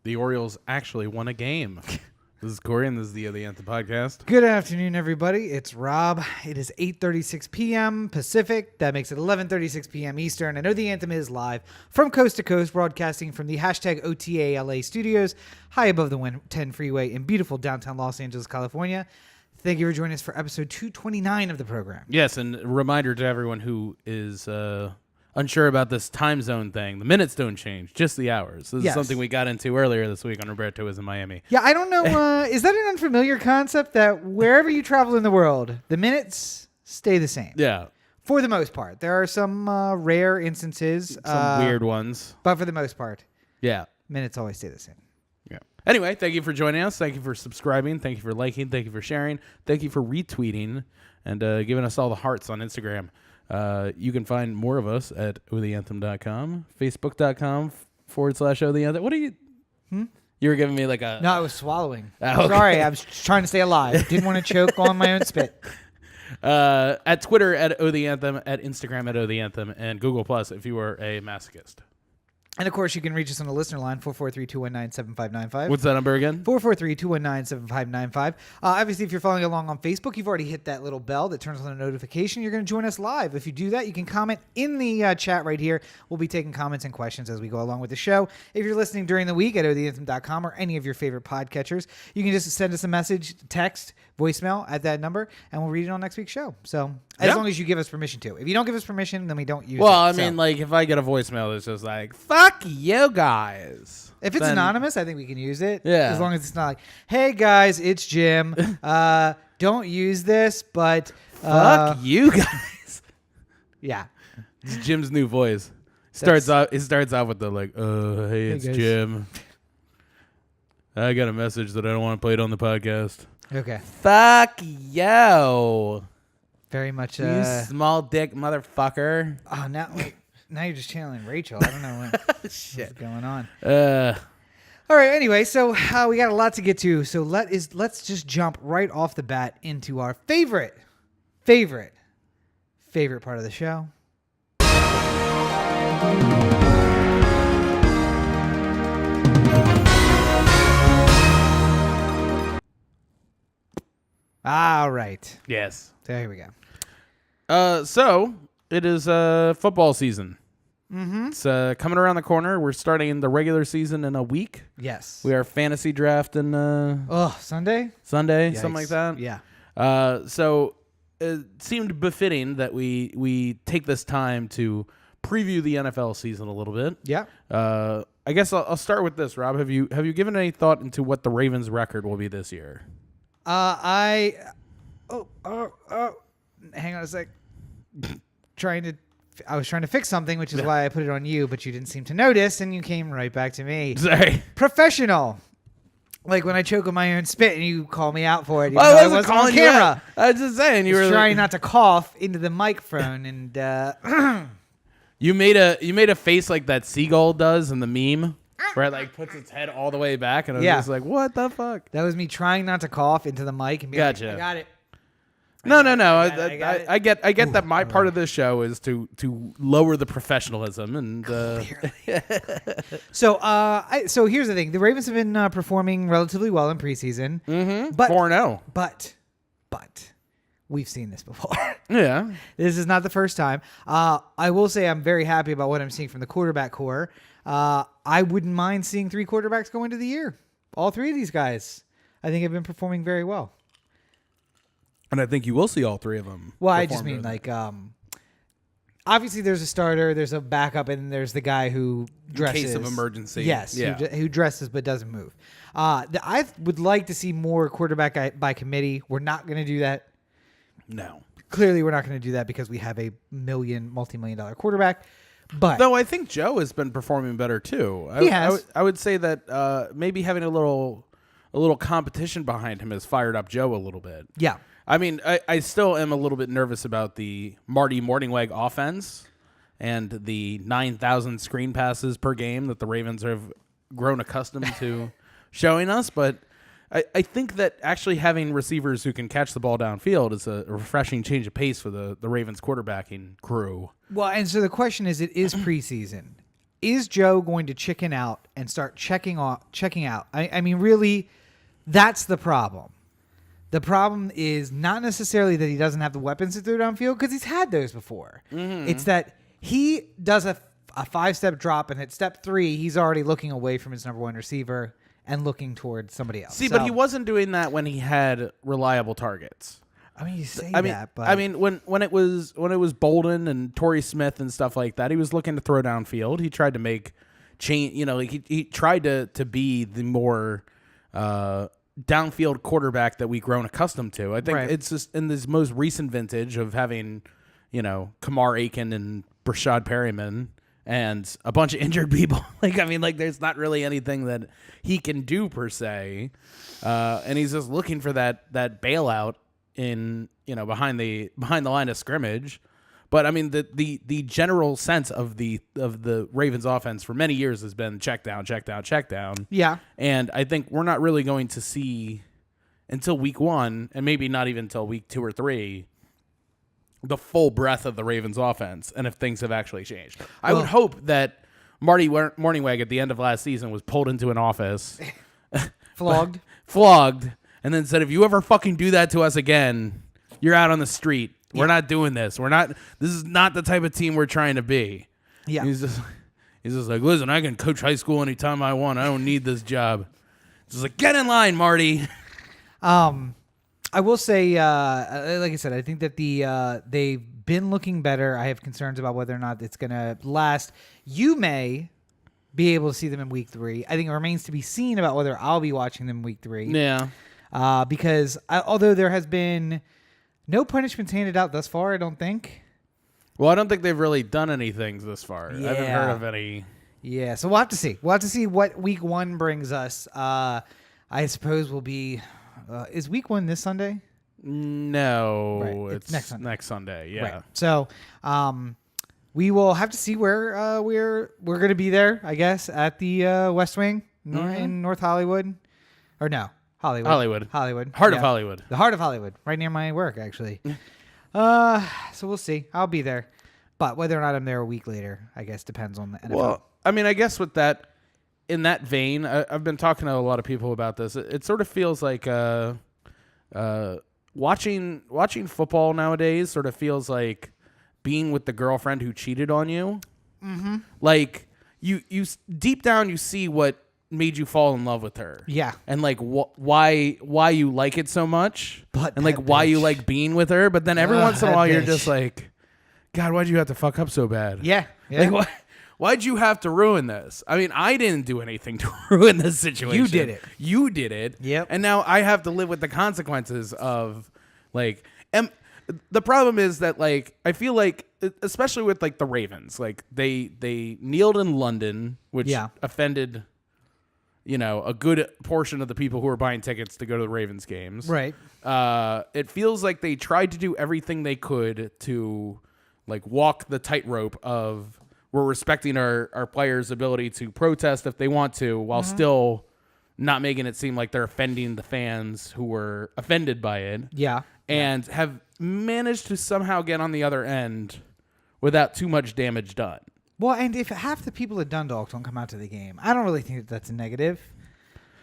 The Orioles actually won a game. This is Corey, and this is the O The Anthem podcast. Good afternoon, everybody. It's Rob. It is 8:36 p.m. Pacific. That makes it 11:36 p.m. Eastern. I know the Anthem is live from coast to coast, broadcasting from the hashtag OTA LA studios, high above the 110 freeway in beautiful downtown Los Angeles, California. Thank you for joining us for episode 229 of the program. Yes, and a reminder to everyone who is unsure about this time zone thing. The minutes don't change, just the hours. This is something we got into earlier this week when Roberto was in Miami. Yeah, I don't know. Is that an unfamiliar concept that wherever you travel in the world, the minutes stay the same? Yeah. For the most part. There are some rare instances. Some weird ones. But for the most part, yeah, minutes always stay the same. Yeah. Anyway, thank you for joining us. Thank you for subscribing. Thank you for liking. Thank you for sharing. Thank you for retweeting and giving us all the hearts on Instagram. You can find more of us at otheanthem.com, facebook.com/O The Anthem. What are you? You were giving me like a... No, I was swallowing. Okay. Sorry, I was trying to stay alive. Didn't want to choke on my own spit. At Twitter at O The Anthem, at Instagram at O The Anthem, and Google Plus if you are a masochist. And, of course, you can reach us on the listener line, 443-219-7595. What's that number again? 443-219-7595. Obviously, if you're following along on Facebook, you've already hit that little bell that turns on a notification. You're going to join us live. If you do that, you can comment in the chat right here. We'll be taking comments and questions as we go along with the show. If you're listening during the week at otheanthem.com or any of your favorite podcatchers, you can just send us a message, text, voicemail at that number, and we'll read it on next week's show. So, as long as you give us permission to. If you don't give us permission, then we don't use it. Well, I mean, like, if I get a voicemail that's just like, fuck you guys. If it's anonymous, I think we can use it. Yeah. As long as it's not like, hey, guys, it's Jim. Don't use this, but... fuck you guys. Yeah. It's Jim's new voice. It starts off with the, like, hey, it's guys. Jim. I got a message that I don't want to play it on the podcast. Okay. Fuck you. Very much... You small dick motherfucker. Oh, now you're just channeling Rachel. I don't know what's going on. Uh... All right, anyway, so we got a lot to get to. So let's just jump right off the bat into our favorite part of the show. All right. Yes. There we go. So it is football season. Mm-hmm. It's coming around the corner. We're starting the regular season in a week. Yes. We are fantasy drafting Sunday? Sunday, Yikes. something like that. Yeah. So it seemed befitting that we take this time to preview the NFL season a little bit. Yeah. I guess I'll start with this, Rob. Have you given any thought into what the Ravens' record will be this year? Hang on a sec. I was trying to fix something, which is why I put it on you, but you didn't seem to notice, and you came right back to me. Sorry. Professional. Like when I choke on my own spit and you call me out for it. Well, I wasn't calling you out. I was just saying you were trying not to cough into the microphone, and you made a face like that seagull does in the meme, where it like puts its head all the way back, and I was just like, "What the fuck?" That was me trying not to cough into the mic and be like, "I got it." No. I get that my part of this show is to lower the professionalism and. So here's the thing: the Ravens have been performing relatively well in preseason. Mm-hmm. But 4-0. But we've seen this before. Yeah. This is not the first time. I will say I'm very happy about what I'm seeing from the quarterback core. I wouldn't mind seeing 3 quarterbacks go into the year. All 3 of these guys, I think, have been performing very well. And I think you will see all 3 of them. Well, I just mean like, obviously there's a starter, there's a backup, and there's the guy who dresses. In case of emergency. Yes, yeah. who dresses but doesn't move. I would like to see more quarterback by committee. We're not going to do that. No. Clearly, we're not going to do that because we have a multi-million-dollar quarterback. But though I think Joe has been performing better too. He has. I would say that maybe having a little competition behind him has fired up Joe a little bit. Yeah. I mean, I still am a little bit nervous about the Marty Morningweg offense and the 9,000 screen passes per game that the Ravens have grown accustomed to showing us. But I think that actually having receivers who can catch the ball downfield is a refreshing change of pace for the Ravens quarterbacking crew. Well, and so the question is, it is preseason. is Joe going to chicken out and start checking out? I mean, really, that's the problem. The problem is not necessarily that he doesn't have the weapons to throw downfield, because he's had those before. Mm-hmm. It's that he does a 5-step drop, and at step 3, he's already looking away from his number 1 receiver and looking towards somebody else. But he wasn't doing that when he had reliable targets. I mean, you say that, but I mean, when it was Bolden and Torrey Smith and stuff like that, he was looking to throw downfield. He tried to make change. You know, he tried to be the more downfield quarterback that we've grown accustomed to. I think it's just in this most recent vintage of having, you know, Kamar Aiken and Brashad Perryman and a bunch of injured people. There's not really anything that he can do per se, and he's just looking for that bailout in, you know, behind the line of scrimmage. But I mean, the general sense of the Ravens offense for many years has been check down. Yeah. And I think we're not really going to see until week 1, and maybe not even until week 2 or 3, the full breadth of the Ravens offense, and if things have actually changed. I would hope that Marty Morningweg at the end of last season was pulled into an office, flogged, and then said, if you ever fucking do that to us again, you're out on the street. We're not doing this. This is not the type of team we're trying to be. Yeah. He's just like, listen, I can coach high school anytime I want. I don't need this job. It's just like, get in line, Marty. I will say, like I said, I think that they've been looking better. I have concerns about whether or not it's going to last. You may be able to see them in week 3. I think it remains to be seen about whether I'll be watching them in week 3. Yeah. Because although there has been no punishments handed out thus far, I don't think. Well, I don't think they've really done anything this far. Yeah. I haven't heard of any. Yeah, so we'll have to see. We'll have to see what week 1 brings us. I suppose will be... is week 1 this Sunday? No, right. It's next Sunday. Yeah. Right. So, we will have to see where we're going to be there. I guess at the West Wing in North Hollywood, or no, Hollywood. Heart of Hollywood. The heart of Hollywood, right near my work, actually. So we'll see. I'll be there, but whether or not I'm there a week later, I guess depends on the NFL. Well, I mean, I guess with that. In that vein, I've been talking to a lot of people about this. It sort of feels like watching football nowadays sort of feels like being with the girlfriend who cheated on you. Mm-hmm. Like you deep down you see what made you fall in love with her. Yeah. And like why you like it so much, and like why you like being with her. But then every once in a while you're just like, God, why'd you have to fuck up so bad? Yeah. Like what? Why'd you have to ruin this? I mean, I didn't do anything to ruin this situation. You did it. Yep. And now I have to live with the consequences of, like, and the problem is that, like, I feel like, especially with, like, the Ravens, like, they kneeled in London, which offended, you know, a good portion of the people who were buying tickets to go to the Ravens games. Right. It feels like they tried to do everything they could to, like, walk the tightrope of, we're respecting our players' ability to protest if they want to, while still not making it seem like they're offending the fans who were offended by it. Yeah. And have managed to somehow get on the other end without too much damage done. Well, and if half the people at Dundalk don't come out to the game, I don't really think that's a negative.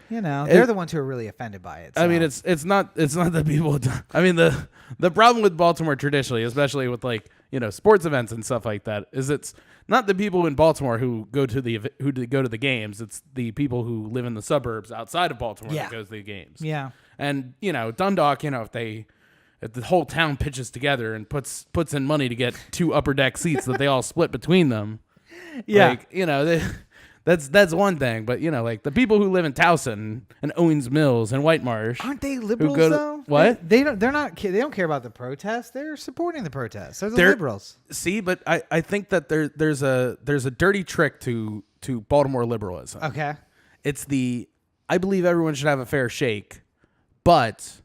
You know, they're the ones who are really offended by it. So. I mean, it's not the people. I mean, the problem with Baltimore traditionally, especially with, like, you know, sports events and stuff like that, is it's not the people in Baltimore who go to the games. It's the people who live in the suburbs outside of Baltimore that goes to the games. Yeah. And, you know, Dundalk, you know, if the whole town pitches together and puts in money to get 2 upper deck seats that they all split between them. Yeah. Like, you know, that's one thing. But, you know, like the people who live in Towson and Owens Mills and Whitemarsh, aren't they liberals though? What? They don't care about the protest. They're supporting the protest. They're liberals. See, but I think that there's a dirty trick to Baltimore liberalism. Okay. It's I believe everyone should have a fair shake, but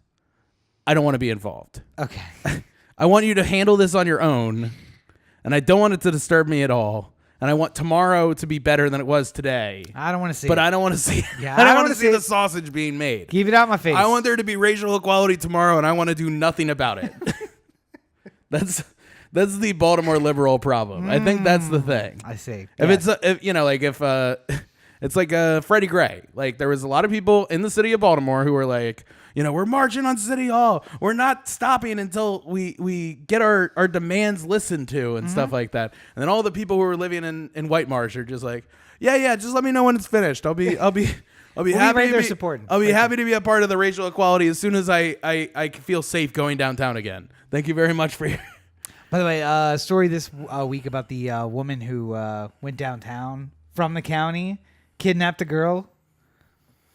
I don't want to be involved. Okay. I want you to handle this on your own, and I don't want it to disturb me at all. And I want tomorrow to be better than it was today. I don't want to see but it. I don't want to see Yeah, I don't want to see the sausage being made. Keep it out my face. I want there to be racial equality tomorrow, and I want to do nothing about it. That's the Baltimore liberal problem. I think that's the thing. I see. It's like Freddie Gray. Like, there was a lot of people in the city of Baltimore who were like, we're marching on City Hall. We're not stopping until we get our demands listened to and stuff like that. And then all the people who were living in White Marsh are just like, yeah, just let me know when it's finished. I'll be happy to be a part of the racial equality as soon as I feel safe going downtown again. Thank you very much for your. By the way, story this week about the woman who went downtown from the county, kidnapped a girl,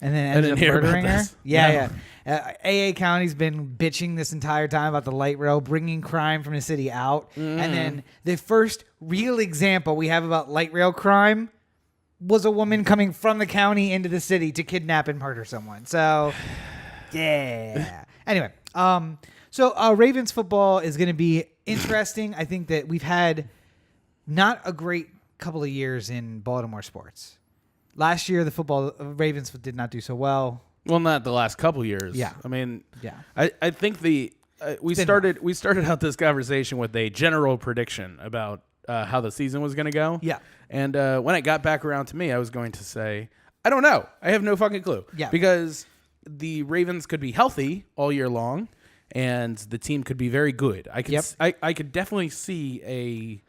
and then ended up murdering her. Yeah. AA County's been bitching this entire time about the light rail, bringing crime from the city out. And then the first real example we have about light rail crime was a woman coming from the county into the city to kidnap and murder someone. So, yeah. Anyway, so Ravens football is going to be interesting. I think that we've had not a great couple of years in Baltimore sports. Last year, the Ravens did not do so well. Well, not the last couple years. Yeah. I mean, yeah. I think we started out this conversation with a general prediction about how the season was going to go. Yeah. And when it got back around to me, I was going to say, I don't know. I have no fucking clue. Yeah. Because the Ravens could be healthy all year long, and the team could be very good. I could definitely see a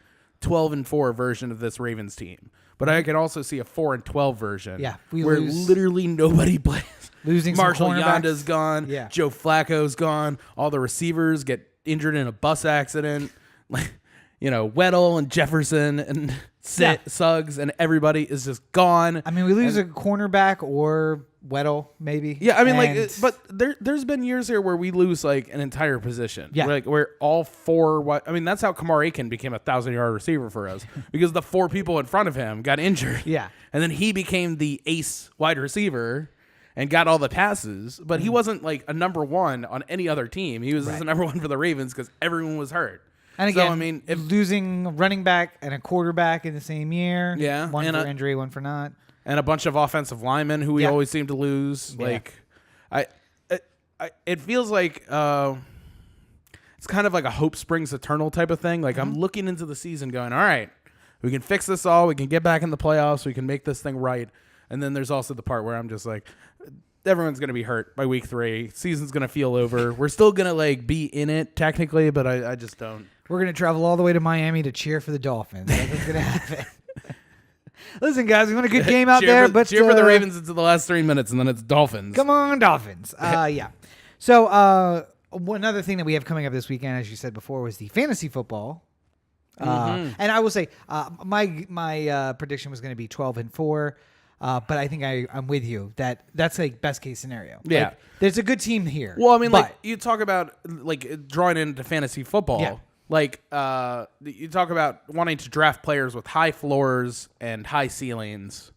12-4 version of this Ravens team. But I could also see a 4-12 version. Yeah, where literally nobody plays. Losing Marshall some Yanda's gone. Yeah. Joe Flacco's gone. All the receivers get injured in a bus accident. Like, Weddle and Jefferson and Suggs and everybody is just gone. I mean, we lose a cornerback or Weddle, maybe. Yeah, I mean, but there's been years here where we lose like an entire position. Yeah, where all four. I mean, that's how Kamar Aiken became a 1,000-yard receiver for us because the four people in front of him got injured. Yeah, and then he became the ace wide receiver and got all the passes. But he wasn't like a number one on any other team. He was just a number one for the Ravens because everyone was hurt. And again, so, I mean, if losing a running back and a quarterback in the same year, one for injury, one for not. And a bunch of offensive linemen who we always seem to lose. Yeah. Like, it feels like it's kind of like a hope springs eternal type of thing. Like, I'm looking into the season going, all right, we can fix this all. We can get back in the playoffs. We can make this thing right. And then there's also the part where I'm just like, everyone's going to be hurt by week 3. Season's going to feel over. We're still going to, like, be in it technically, but I just don't. We're going to travel all the way to Miami to cheer for the Dolphins. That's what's going to happen. Listen, guys, we want a good game out there. But cheer for the Ravens into the last 3 minutes, and then it's Dolphins. Come on, Dolphins. Yeah. So another thing that we have coming up this weekend, as you said before, was the fantasy football. And I will say my prediction was going to be 12-4. But I think I'm with you that's like best case scenario. Yeah. Like, there's a good team here. Well, I mean, like you talk about like drawing into fantasy football. Yeah. Like you talk about wanting to draft players with high floors and high ceilings.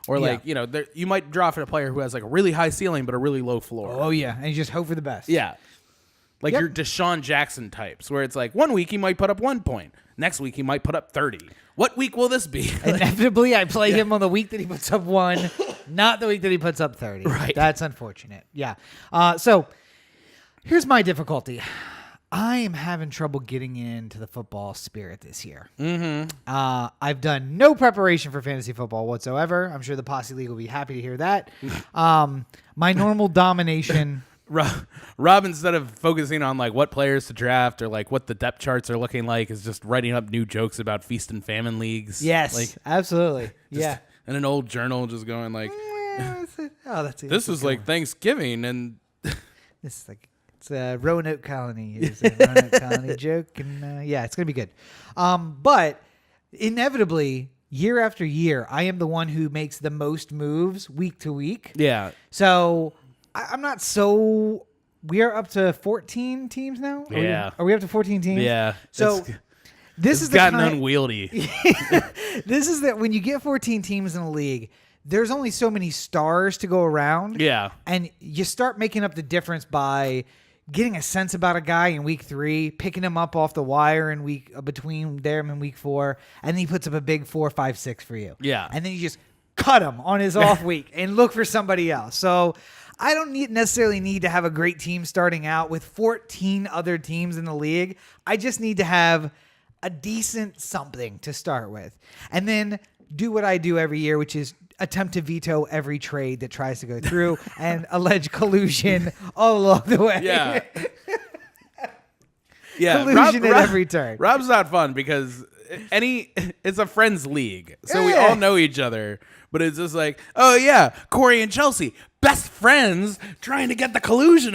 Or like, you might draft a player who has like a really high ceiling but a really low floor. Oh, yeah. And you just hope for the best. Yeah. Like your Deshaun Jackson types where it's like 1 week he might put up 1 point. Next week he might put up 30. What week will this be? Inevitably, I play him on the week that he puts up 1, not the week that he puts up 30. Right. That's unfortunate. Yeah. So here's my difficulty. I am having trouble getting into the football spirit this year. I've done no preparation for fantasy football whatsoever. I'm sure the Posse League will be happy to hear that. My normal domination... Rob, instead of focusing on like what players to draft or like what the depth charts are looking like, is just writing up new jokes about feast and famine leagues. Yes, like, absolutely. Yeah, in an old journal, just going like, this is like Thanksgiving, and this is like it's a Roanoke Colony. It's a Roanoke Colony joke, and it's gonna be good. But inevitably, year after year, I am the one who makes the most moves week to week. Yeah. So. I'm not so... We are up to 14 teams now? Are we up to 14 teams? Yeah. So this is gotten unwieldy. This is that when you get 14 teams in a league, there's only so many stars to go around. Yeah. And you start making up the difference by getting a sense about a guy in week 3, picking him up off the wire in between there and week 4, and then he puts up a big 4, 5, 6 for you. Yeah. And then you just cut him on his off week and look for somebody else. So... I don't necessarily need to have a great team starting out with 14 other teams in the league. I just need to have a decent something to start with, and then do what I do every year, which is attempt to veto every trade that tries to go through and allege collusion all along the way. Yeah. Yeah. Collusion at every turn. Rob's not fun because it's a friends league. So we Yeah. all know each other. But it's just like, oh, yeah, Corey and Chelsea, best friends trying to get the collusion.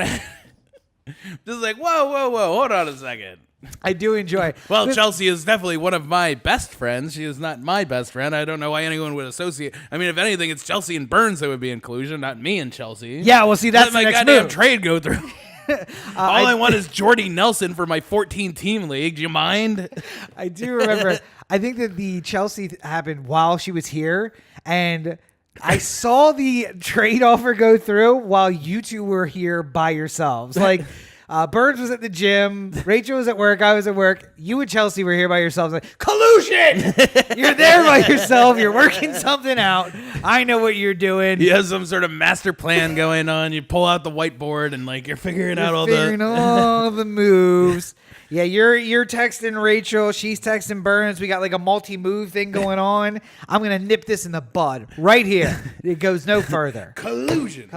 Just like, whoa, hold on a second. I do enjoy. Well, Chelsea is definitely one of my best friends. She is not my best friend. I don't know why anyone would associate. I mean, if anything, it's Chelsea and Burns that would be in collusion, not me and Chelsea. Yeah, well, see, that's Let the my next goddamn move. trade go through. All I want is Jordy Nelson for my 14-team league. Do you mind? I do remember. I think that the Chelsea happened while she was here, and I saw the trade offer go through while you two were here by yourselves. Like, Burns was at the gym, Rachel was at work, I was at work. You and Chelsea were here by yourselves. Like, collusion! You're there by yourself. You're working something out. I know what you're doing. You have some sort of master plan going on. You pull out the whiteboard and like you're figuring out all the moves. Yeah, you're texting Rachel. She's texting Burns. We got like a multi-move thing going on. I'm gonna nip this in the bud right here. It goes no further. collusion.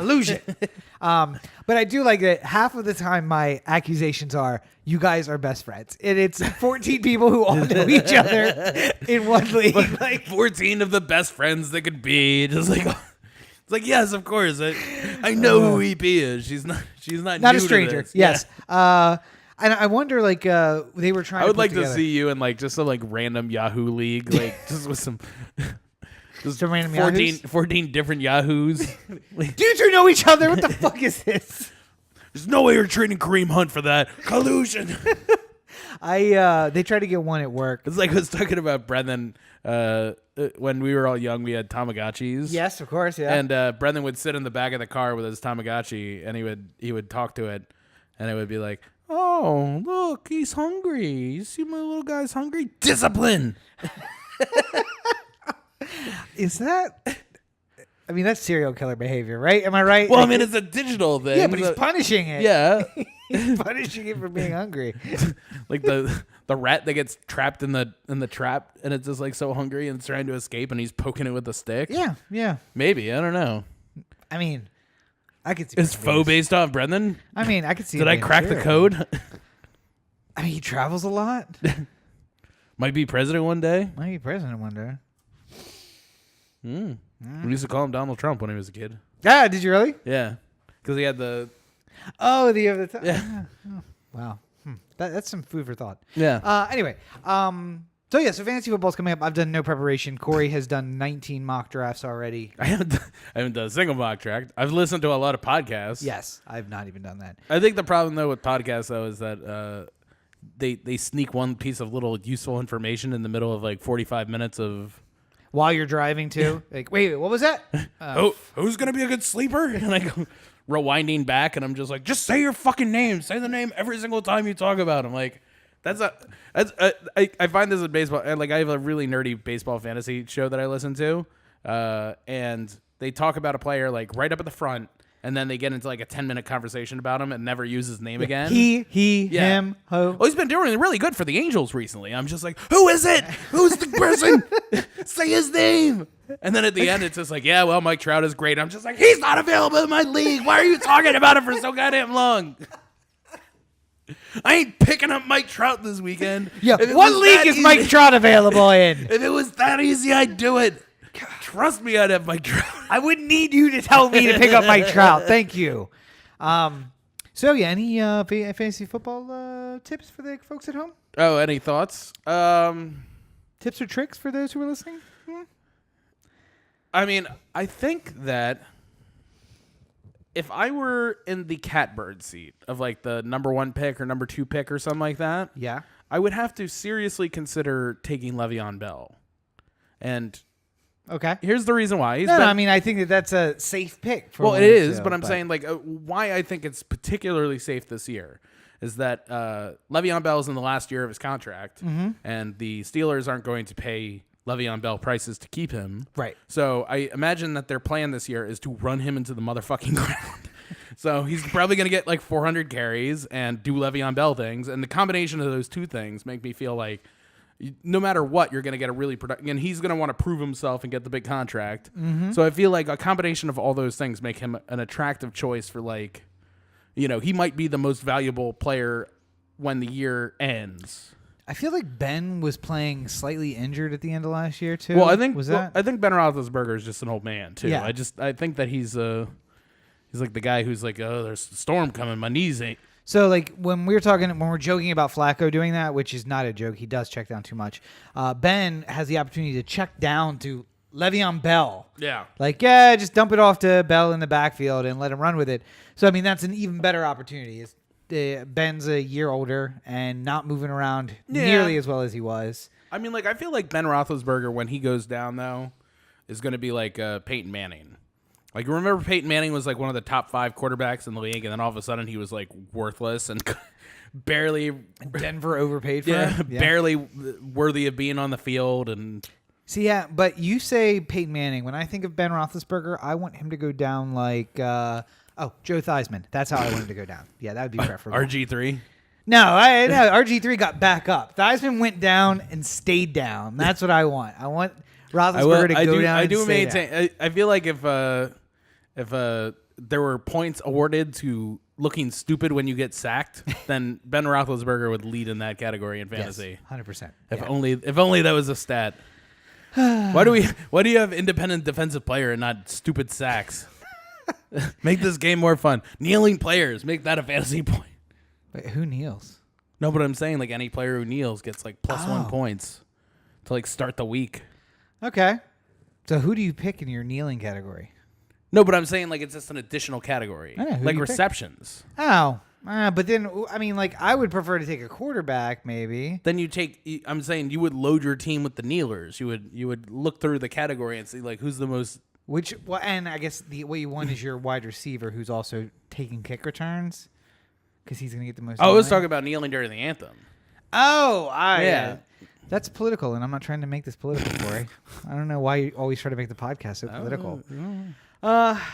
But I do like that half of the time my accusations are you guys are best friends. And it's 14 people who all know each other in one league. Like 14 of the best friends that could be. Just like it's like, yes, of course. I know who EP is. She's not not new a stranger. to this. Yes. Yeah. And I wonder, like, they were trying. I would put like together. to see you in like just some like random Yahoo league, like just with some. Just Some random 14 different Yahoos. Do you two know each other? What the fuck is this? There's no way you're trading Kareem Hunt for that. Collusion. They tried to get one at work. It's like I was talking about Brendan. When we were all young, we had Tamagotchis. Yes, of course, yeah. And Brendan would sit in the back of the car with his Tamagotchi, and he would talk to it, and it would be like, "Oh, look, he's hungry. You see my little guy's hungry? Discipline." Is that? I mean, that's serial killer behavior, right? Am I right? Well, Like, I mean, it's a digital thing. yeah, but he's punishing it. Yeah. He's punishing it for being hungry. Like the rat that gets trapped in the trap, and it's just like so hungry and it's trying to escape, and he's poking it with a stick. Yeah. Maybe, I don't know. I mean, I could see. Is Faux based off Brendan? I mean, I could see. Did it I being crack the serial. code? I mean, he travels a lot. Might be president one day. Might be president one day. We used to call him Donald Trump when he was a kid. Ah, did you really? Yeah, because he had the The other time. yeah. Oh, wow. That's some food for thought. Yeah. Anyway, so fantasy football's coming up. I've done no preparation. Corey has done 19 mock drafts already. I haven't done a single mock draft. I've listened to a lot of podcasts. Yes, I've not even done that. I think the problem though with podcasts though is that they sneak one piece of little useful information in the middle of like 45 minutes of. While you're driving too, like, wait, what was that? Who's gonna be a good sleeper? And I go rewinding back, and I'm just like, just say your fucking name. Say the name every single time you talk about him. Like, I find this in baseball. And like, I have a really nerdy baseball fantasy show that I listen to, and they talk about a player like right up at the front, and then they get into like a 10-minute conversation about him and never use his name again. He, Yeah. him, ho. Well, he's been doing really good for the Angels recently. I'm just like, who is it? Who's the person? Say his name. And then at the end, it's just like, yeah, well, Mike Trout is great. I'm just like, he's not available in my league. Why are you talking about him for so goddamn long? I ain't picking up Mike Trout this weekend. Yeah, If it what was league that is easy- Mike Trout available in? If it was that easy, I'd do it. Trust me, I'd have Mike Trout. I wouldn't need you to tell me to pick up Mike Trout. Thank you. So yeah, any fantasy football tips for the folks at home? Oh, any thoughts? Tips or tricks for those who are listening? I mean, I think that if I were in the catbird seat of like the number 1 pick or number 2 pick or something like that, Yeah. I would have to seriously consider taking Le'Veon Bell. And Okay. here's the reason why. I mean, I think that's a safe pick. For well, it one, is, so, but I'm saying like why I think it's particularly safe this year is that Le'Veon Bell is in the last year of his contract, and the Steelers aren't going to pay Le'Veon Bell prices to keep him. Right. So I imagine that their plan this year is to run him into the motherfucking ground. So he's probably going to get like 400 carries and do Le'Veon Bell things. And the combination of those two things make me feel like no matter what, you're going to get a really productive, and he's going to want to prove himself and get the big contract. So I feel like a combination of all those things make him an attractive choice for like, he might be the most valuable player when the year ends. I feel like Ben was playing slightly injured at the end of last year too. Well, I think that? I think Ben Roethlisberger is just an old man too. Yeah. I think that he's like the guy who's like, oh, there's a storm coming, my knees ain't. So, like, when we're joking about Flacco doing that, which is not a joke, he does check down too much. Ben has the opportunity to check down to Le'Veon Bell. Yeah. Like, just dump it off to Bell in the backfield and let him run with it. So, I mean, that's an even better opportunity. Ben's a year older and not moving around nearly as well as he was. I mean, like, I feel like Ben Roethlisberger, when he goes down, though, is going to be like Peyton Manning. Like, remember Peyton Manning was like one of the top 5 quarterbacks in the league, and then all of a sudden he was like worthless and barely. Denver overpaid for him. Yeah. Barely worthy of being on the field. And but you say Peyton Manning. When I think of Ben Roethlisberger, I want him to go down like, Joe Theismann. That's how I want him to go down. Yeah, that would be preferable. RG3? No, RG3 got back up. Theismann went down and stayed down. That's what I want. I want Roethlisberger to go down. I do maintain. I feel like if there were points awarded to looking stupid when you get sacked, then Ben Roethlisberger would lead in that category in fantasy. Yes, 100%. If only that was a stat. Why do you have independent defensive player and not stupid sacks? Make this game more fun. Kneeling players, make that a fantasy point. Wait, who kneels? No, but I'm saying like any player who kneels gets like +1 points to like start the week. Okay. So who do you pick in your kneeling category? No, but I'm saying like it's just an additional category, like receptions. Pick? Oh, but then I mean, like I would prefer to take a quarterback, maybe. Then you take. I'm saying you would load your team with the kneelers. You would look through the category and see like who's the most. And I guess what you want is your wide receiver who's also taking kick returns because he's going to get the most. I was talking about kneeling during the anthem. Oh, yeah. That's political, and I'm not trying to make this political, Corey. I don't know why you always try to make the podcast so political.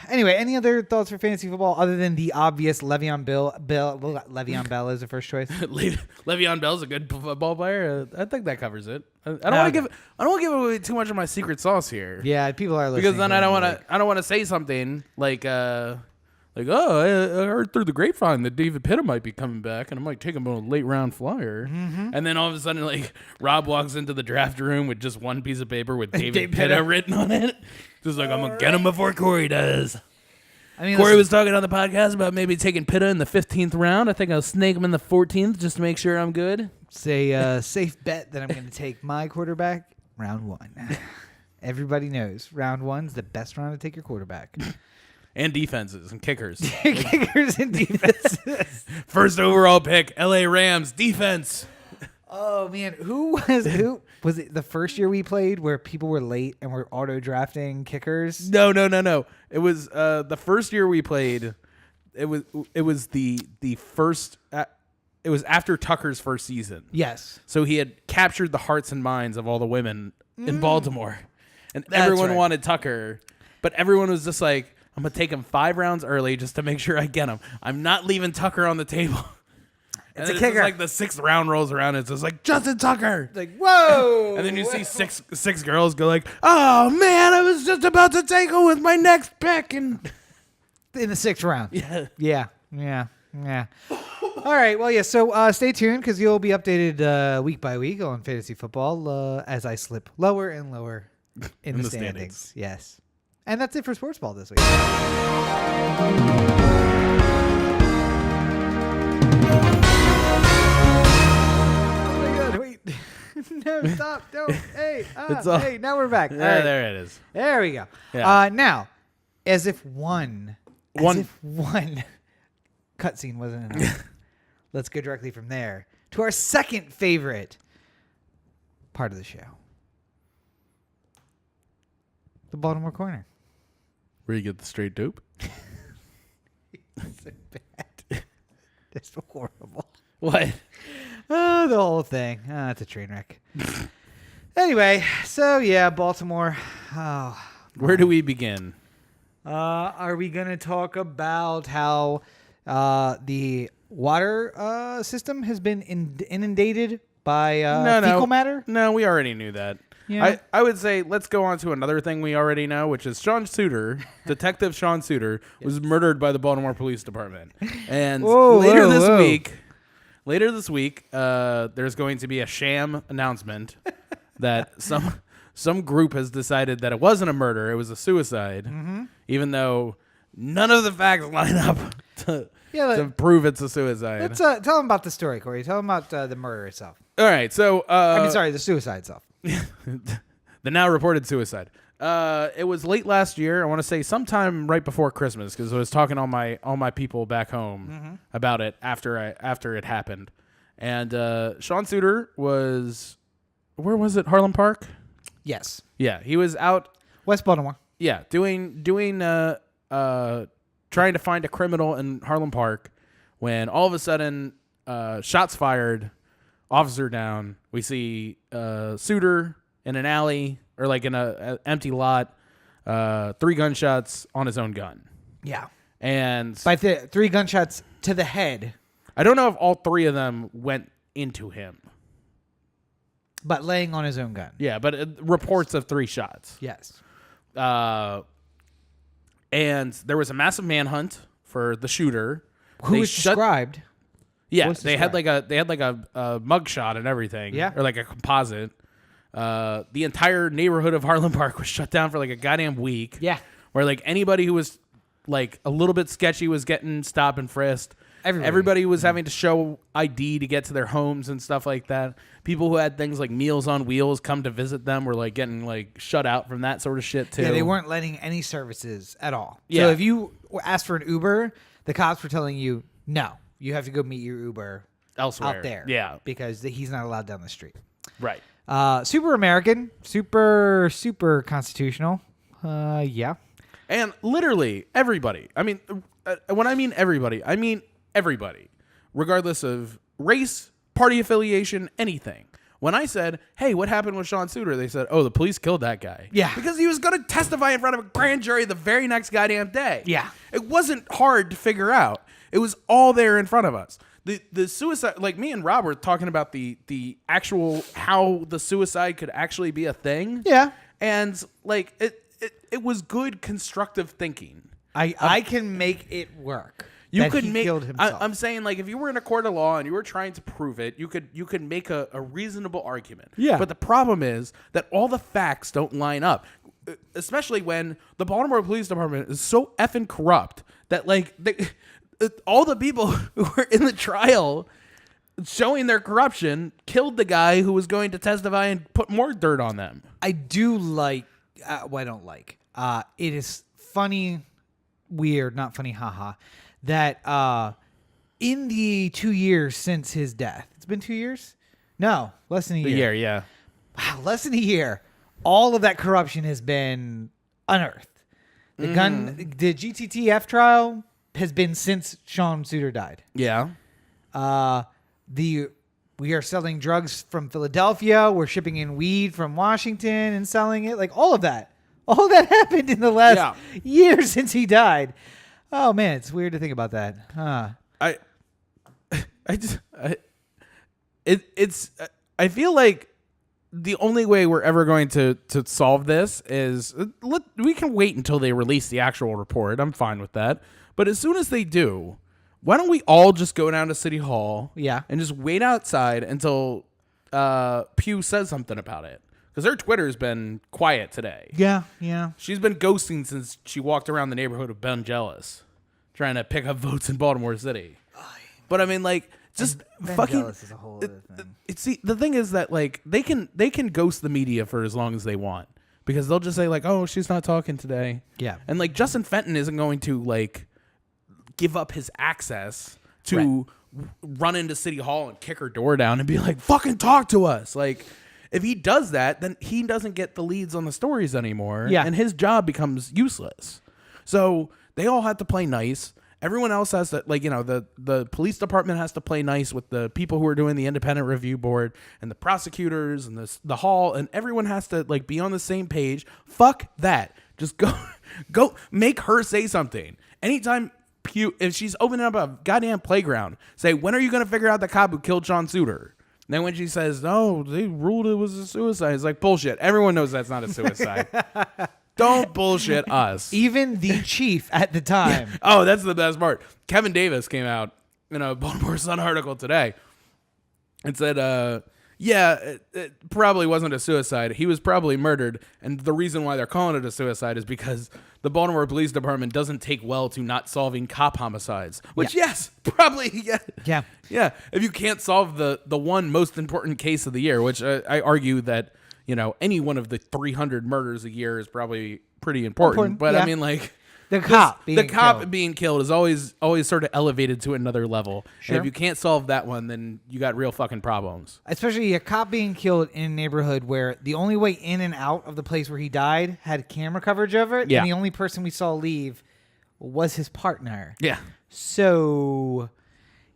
Anyway, any other thoughts for fantasy football other than the obvious Le'Veon Bell is the first choice? Le'Veon Bell's a good football player. I think that covers it. I don't want to give away too much of my secret sauce here. Yeah, people are listening. Because then I don't want to say something like I heard through the grapevine that David Pitta might be coming back, and I might take him on a late round flyer. Mm-hmm. And then all of a sudden, like Rob walks into the draft room with just one piece of paper with David Pitta written on it. Just like, I'm gonna get him before Corey does. I mean, Corey was talking on the podcast about maybe taking Pitta in the 15th round. I think I'll snake him in the 14th just to make sure I'm good. Say a safe bet that I'm going to take my quarterback round 1. Everybody knows round 1's the best round to take your quarterback. And defenses and kickers. Kickers and defenses. First overall pick, LA Rams, defense. Oh, man. Who was it the first year we played where people were late and were auto-drafting kickers? No. It was the first year we played. It was the first. It was after Tucker's first season. Yes. So he had captured the hearts and minds of all the women in Baltimore. And everyone wanted Tucker. But everyone was just like, I'm going to take him 5 rounds early just to make sure I get him. I'm not leaving Tucker on the table. It's a kicker. Like the 6th round rolls around. It's just like, Justin Tucker. Like, whoa. And then you see six girls go like, oh, man, I was just about to take him with my next pick. And in the 6th round. Yeah. All right. Well, yeah. So stay tuned because you'll be updated week by week on fantasy football as I slip lower and lower in the standings. Yes. And that's it for Sports Ball this week. No, stop. Don't. Hey, hey, now we're back. Yeah, right. There it is. There we go. Yeah. Now, as if one cutscene wasn't enough, let's go directly from there to our second favorite part of the show. The Baltimore Corner. Where you get the straight dope? So bad. That's horrible. What? Oh, the whole thing. It's a train wreck. Anyway, so yeah, Baltimore. Oh, where do we begin? Are we going to talk about how the water system has been inundated by No. fecal matter? No, we already knew that. Yeah. I would say let's go on to another thing we already know, which is Sean Suitor, Detective Sean Suitor, was murdered by the Baltimore Police Department. And later this week, there's going to be a sham announcement that some group has decided that it wasn't a murder, it was a suicide, even though none of the facts line up to prove it's a suicide. Let's tell them about the story, Corey. Tell them about the murder itself. All right, so the suicide itself. The now reported suicide. It was late last year. I want to say sometime right before Christmas, because I was talking to all my people back home about it after it happened. And Sean Suitor was, where was it? Harlem Park. Yes. Yeah, he was out West Baltimore. Yeah, doing trying to find a criminal in Harlem Park, when all of a sudden shots fired, officer down. We see Suitor in an alley or like in a empty lot, 3 gunshots on his own gun. Yeah. And by 3 gunshots to the head. I don't know if all 3 of them went into him. But laying on his own gun. Yeah, but reports of 3 shots. Yes. And there was a massive manhunt for the shooter. Who was described. Yeah, they had like a mugshot and everything. Yeah. Or like a composite. The entire neighborhood of Harlem Park was shut down for like a goddamn week. Yeah. Where like anybody who was like a little bit sketchy was getting stopped and frisked. Everybody was having to show ID to get to their homes and stuff like that. People who had things like Meals on Wheels come to visit them were like getting like shut out from that sort of shit too. Yeah, they weren't letting any services at all. Yeah. So if you asked for an Uber, the cops were telling you, no, you have to go meet your Uber elsewhere out there. Yeah. Because he's not allowed down the street. Right. Super American, super constitutional. Yeah. And literally everybody. I mean, when I mean everybody, I mean everybody, regardless of race, party affiliation, anything. When I said, hey, what happened with Sean Suitor? They said, oh, the police killed that guy. Yeah. Because he was going to testify in front of a grand jury the very next goddamn day. Yeah. It wasn't hard to figure out. It was all there in front of us. The suicide, like me and Rob were talking about the actual, how the suicide could actually be a thing. Yeah. And like, it was good constructive thinking. I can make it work. You could make. Killed himself. I'm saying, like, if you were in a court of law and you were trying to prove it, you could make a reasonable argument. Yeah. But the problem is that all the facts don't line up, especially when the Baltimore Police Department is so effing corrupt that like all the people who were in the trial showing their corruption killed the guy who was going to testify and put more dirt on them. I do like. What I don't like. It is funny, weird, not funny, haha. That in the 2 years since his death, it's been 2 years? No, less than a year. A year, yeah. Wow, less than a year. All of that corruption has been unearthed. The GTTF trial has been since Sean Suitor died. Yeah. We are selling drugs from Philadelphia. We're shipping in weed from Washington and selling it. Like all of that. All that happened in the last year since he died. Oh man, it's weird to think about that. I feel like the only way we're ever going to solve this is we can wait until they release the actual report. I'm fine with that. But as soon as they do, why don't we all just go down to City Hall and just wait outside until Pew says something about it? Because her Twitter's been quiet today. Yeah. She's been ghosting since she walked around the neighborhood of Ben Jealous, trying to pick up votes in Baltimore City. But I mean, like, just fucking. Jealous is a whole other thing. See, the thing is that like they can ghost the media for as long as they want, because they'll just say like, oh, she's not talking today. Yeah. And like Justin Fenton isn't going to like give up his access to run into City Hall and kick her door down and be like, fucking talk to us. Like, if he does that, then he doesn't get the leads on the stories anymore. Yeah. And his job becomes useless. So they all have to play nice. Everyone else has to, like, you know, the police department has to play nice with the people who are doing the independent review board and the prosecutors and the hall, and everyone has to like be on the same page. Fuck that. Just go make her say something. Anytime Pew, if she's opening up a goddamn playground, say, when are you going to figure out the cop who killed Sean Suitor? Then when she says, "No, they ruled it was a suicide," it's like bullshit. Everyone knows that's not a suicide. Don't bullshit us. Even the chief at the time. Oh, that's the best part. Kevin Davis came out in a Baltimore Sun article today and said, it probably wasn't a suicide. He was probably murdered. And the reason why they're calling it a suicide is because the Baltimore Police Department doesn't take well to not solving cop homicides. Which, yes, probably, yeah. Yeah. If you can't solve the one most important case of the year, which I argue that, any one of the 300 murders a year is probably pretty important. But I mean, like... The cop being killed is always sort of elevated to another level. Sure. And if you can't solve that one, then you got real fucking problems. Especially a cop being killed in a neighborhood where the only way in and out of the place where he died had camera coverage over it. Yeah. And the only person we saw leave was his partner. Yeah. So,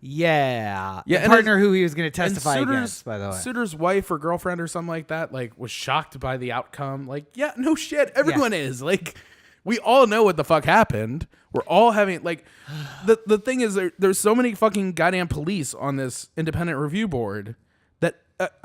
yeah. Yeah. The partner who he was going to testify against, by the way. Suitor's wife or girlfriend or something like that, like, was shocked by the outcome. Like, yeah, no shit. Everyone is. Like... We all know what the fuck happened. We're all having, like, the thing is there's so many fucking goddamn police on this independent review board that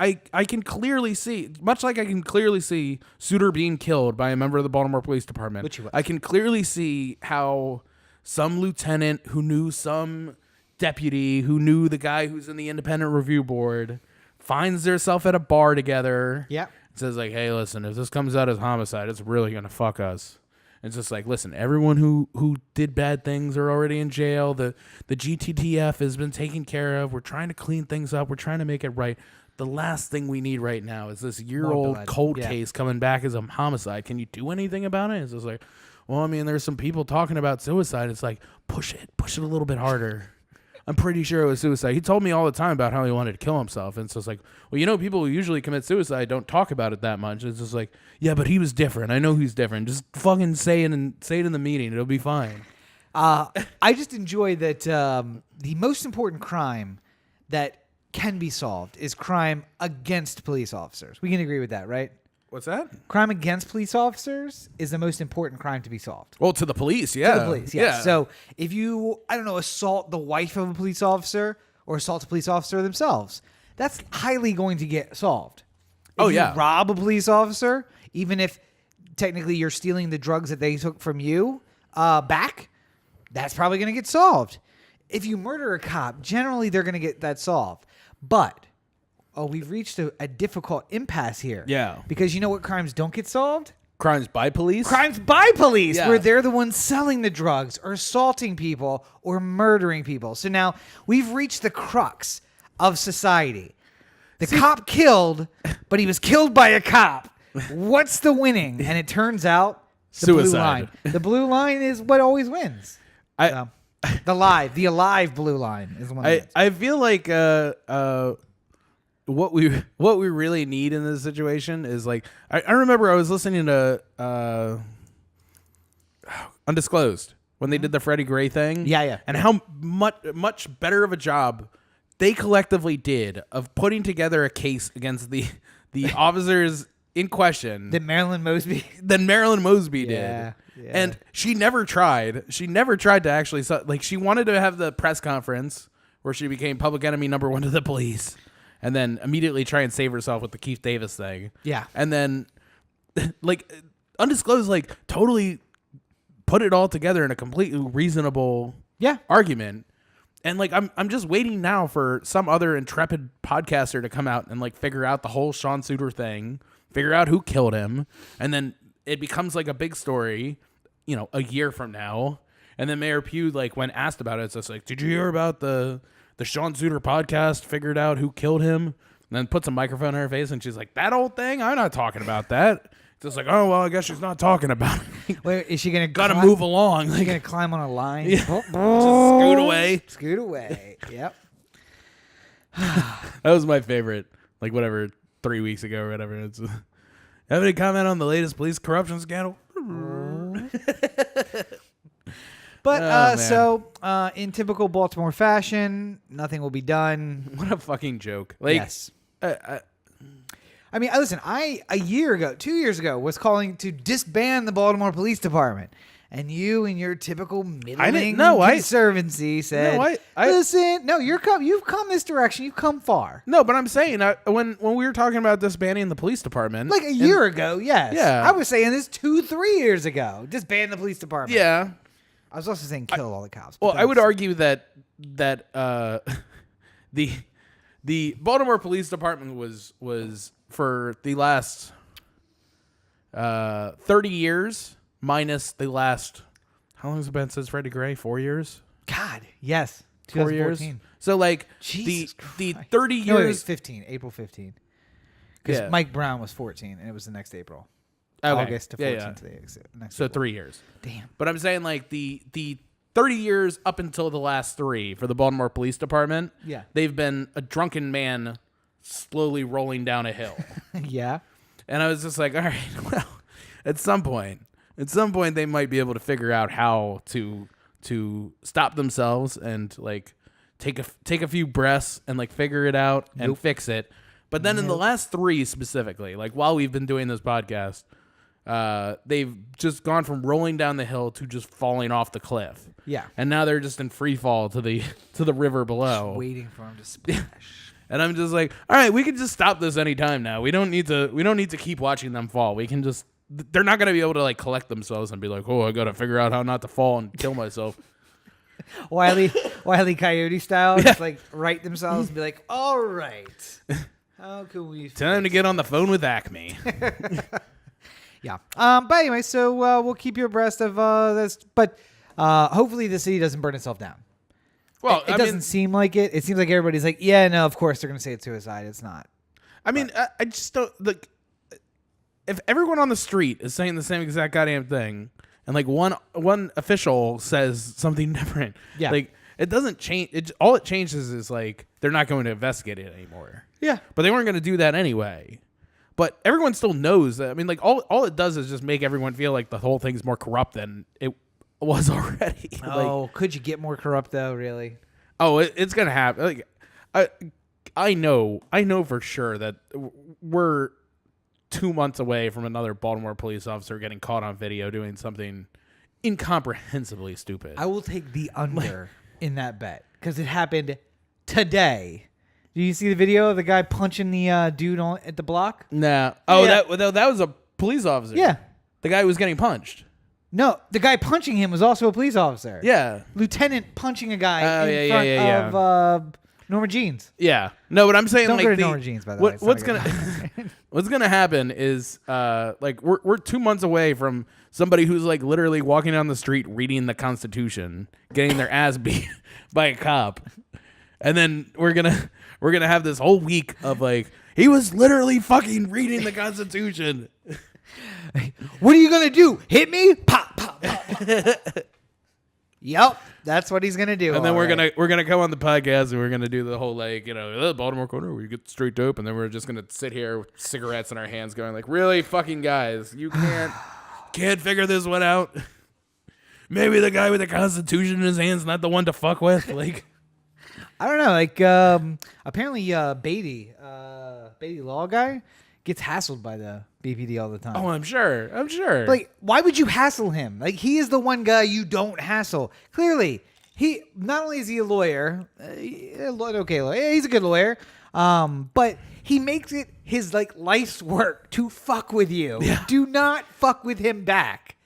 I can clearly see, much like I can clearly see Suitor being killed by a member of the Baltimore Police Department. Which he was. I can clearly see how some lieutenant who knew some deputy who knew the guy who's in the independent review board finds themselves at a bar together. Yeah. Says, like, hey, listen, if this comes out as homicide, it's really going to fuck us. It's just like, listen, everyone who did bad things are already in jail. The GTTF has been taken care of. We're trying to clean things up. We're trying to make it right. The last thing we need right now is this year-old cold case coming back as a homicide. Can you do anything about it? It's just like, well, I mean, there's some people talking about suicide. It's like, push it a little bit harder. I'm pretty sure it was suicide. He told me all the time about how he wanted to kill himself. And so it's like, well, people who usually commit suicide don't talk about it that much. It's just like, yeah, but he was different. I know he's different. Just fucking say it in the meeting. It'll be fine. I just enjoy that the most important crime that can be solved is crime against police officers. We can agree with that, right? What's that? Crime against police officers is the most important crime to be solved. Well, to the police, yeah. To the police, yeah. So if you, assault the wife of a police officer or assault a police officer themselves, that's highly going to get solved. If you rob a police officer, even if technically you're stealing the drugs that they took from you back, that's probably going to get solved. If you murder a cop, generally they're going to get that solved. But... we've reached a difficult impasse here. Yeah. Because you know what crimes don't get solved? Crimes by police? Crimes by police, yeah. Where they're the ones selling the drugs or assaulting people or murdering people. So now we've reached the crux of society. The cop killed, but he was killed by a cop. What's the winning? And it turns out the suicide. Blue line. The blue line is what always wins. The alive blue line is the one that wins. I feel like what we really need in this situation is like I remember I was listening to Undisclosed when they did the Freddie Gray thing. Yeah. And how much better of a job they collectively did of putting together a case against the officers in question Than Marilyn Mosby did. Yeah. And she never tried. She never tried to actually she wanted to have the press conference where she became public enemy number 1 to the police. And then immediately try and save herself with the Keith Davis thing. Yeah. And then, Undisclosed, totally put it all together in a completely reasonable argument. And, I'm just waiting now for some other intrepid podcaster to come out and, figure out the whole Sean Suitor thing, figure out who killed him. And then it becomes, a big story, a year from now. And then Mayor Pugh, when asked about it, it's just did you hear about the Sean Suitor podcast figured out who killed him, and then puts a microphone in her face, and she's like, that old thing? I'm not talking about that. It's just oh, well, I guess she's not talking about it. Wait, is she going to... Gotta move along. Is she going to climb on a line? Yeah. Just scoot away. Scoot away. Yep. That was my favorite, 3 weeks ago or whatever. It's, have any comment on the latest police corruption scandal? But in typical Baltimore fashion, nothing will be done. What a fucking joke! Yes. I mean, listen. 2 years ago, was calling to disband the Baltimore Police Department. And you and your typical I middling didn't- no, I- conservancy said, No, I- listen, no, you've come this direction. You've come far. No, but I'm saying when we were talking about disbanding the police department, Like a year ago, yes. Yeah. I was saying this 3 years ago. Disband the police department. yeah. I was also saying kill all the cops. but Well, I would that's- argue that the Baltimore Police Department was for the last 30 years minus the last, how long has it been since Freddie Gray? 4 years? God, yes. 4 years. 2014. So like Jesus the Christ. 30 No, it was years. 15, April 15. Because Yeah. Mike Brown was 14, and it was the next April. Okay. August to 14 Yeah, yeah. to the next So April. 3 years. Damn. But I'm saying like the 30 years up until the last 3 for the Baltimore Police Department. Yeah. They've been a drunken man slowly rolling down a hill. Yeah. And I was just like, all right, well, at some point they might be able to figure out how to stop themselves and like take a few breaths and like figure it out and fix it. But then in the last 3 specifically, like while we've been doing this podcast, they've just gone from rolling down the hill to just falling off the cliff. Yeah. And now they're just in free fall to the river below. Waiting for him to splash. And I'm just like, all right, we can just stop this anytime now. We don't need to keep watching them fall. We can just, they're not going to be able to like collect themselves and be like, oh, I got to figure out how not to fall and kill myself. Wile E. Coyote style, just like write themselves and be like, all right, how can we? Time to get on the phone with Acme. Yeah. But anyway, so we'll keep you abreast of this. But hopefully the city doesn't burn itself down. Well, It doesn't seem like it. It seems like everybody's like, yeah, no, of course they're going to say it's suicide. It's not. I mean, I just don't like. If everyone on the street is saying the same exact goddamn thing, and like one official says something different, Yeah. like it doesn't change. All it changes is like they're not going to investigate it anymore. Yeah. But they weren't going to do that anyway. But everyone still knows that. I mean, like all it does is just make everyone feel like the whole thing's more corrupt than it was already. Oh, could you get more corrupt though? Really? It's gonna happen. Like, I know for sure that we're 2 months away from another Baltimore police officer getting caught on video doing something incomprehensibly stupid. I will take the under in that bet because it happened today. Do you see the video of the guy punching the dude at the block? Nah. Oh, Yeah. that was a police officer. Yeah. The guy who was getting punched. No, the guy punching him was also a police officer. Yeah. Lieutenant punching a guy Oh, in yeah, front of Norma Jean's. Yeah. No, but I'm saying Don't like go to Norma Jean's, by the way. It's what's not gonna what's gonna happen is like we're 2 months away from somebody who's like literally walking down the street reading the Constitution, getting their ass beat by a cop, and then we're gonna have this whole week of like he was literally fucking reading the Constitution. What are you gonna do? Hit me? Pop, pop, pop. Yep, that's what he's gonna do. And then all we're right. gonna come on the podcast and we're gonna do the whole like the Baltimore Corner where you get straight dope, and then we're just gonna sit here with cigarettes in our hands, going like, really, fucking guys, you can't figure this one out. Maybe the guy with the Constitution in his hand's not the one to fuck with. Like, I don't know. Like apparently Beatty Law guy gets hassled by the BPD all the time. oh, I'm sure. Like, why would you hassle him? Like, he is the one guy you don't hassle. Clearly, he not only is he a lawyer, okay lawyer, he's a good lawyer, but he makes it his like life's work to fuck with you. Yeah. Do not fuck with him back.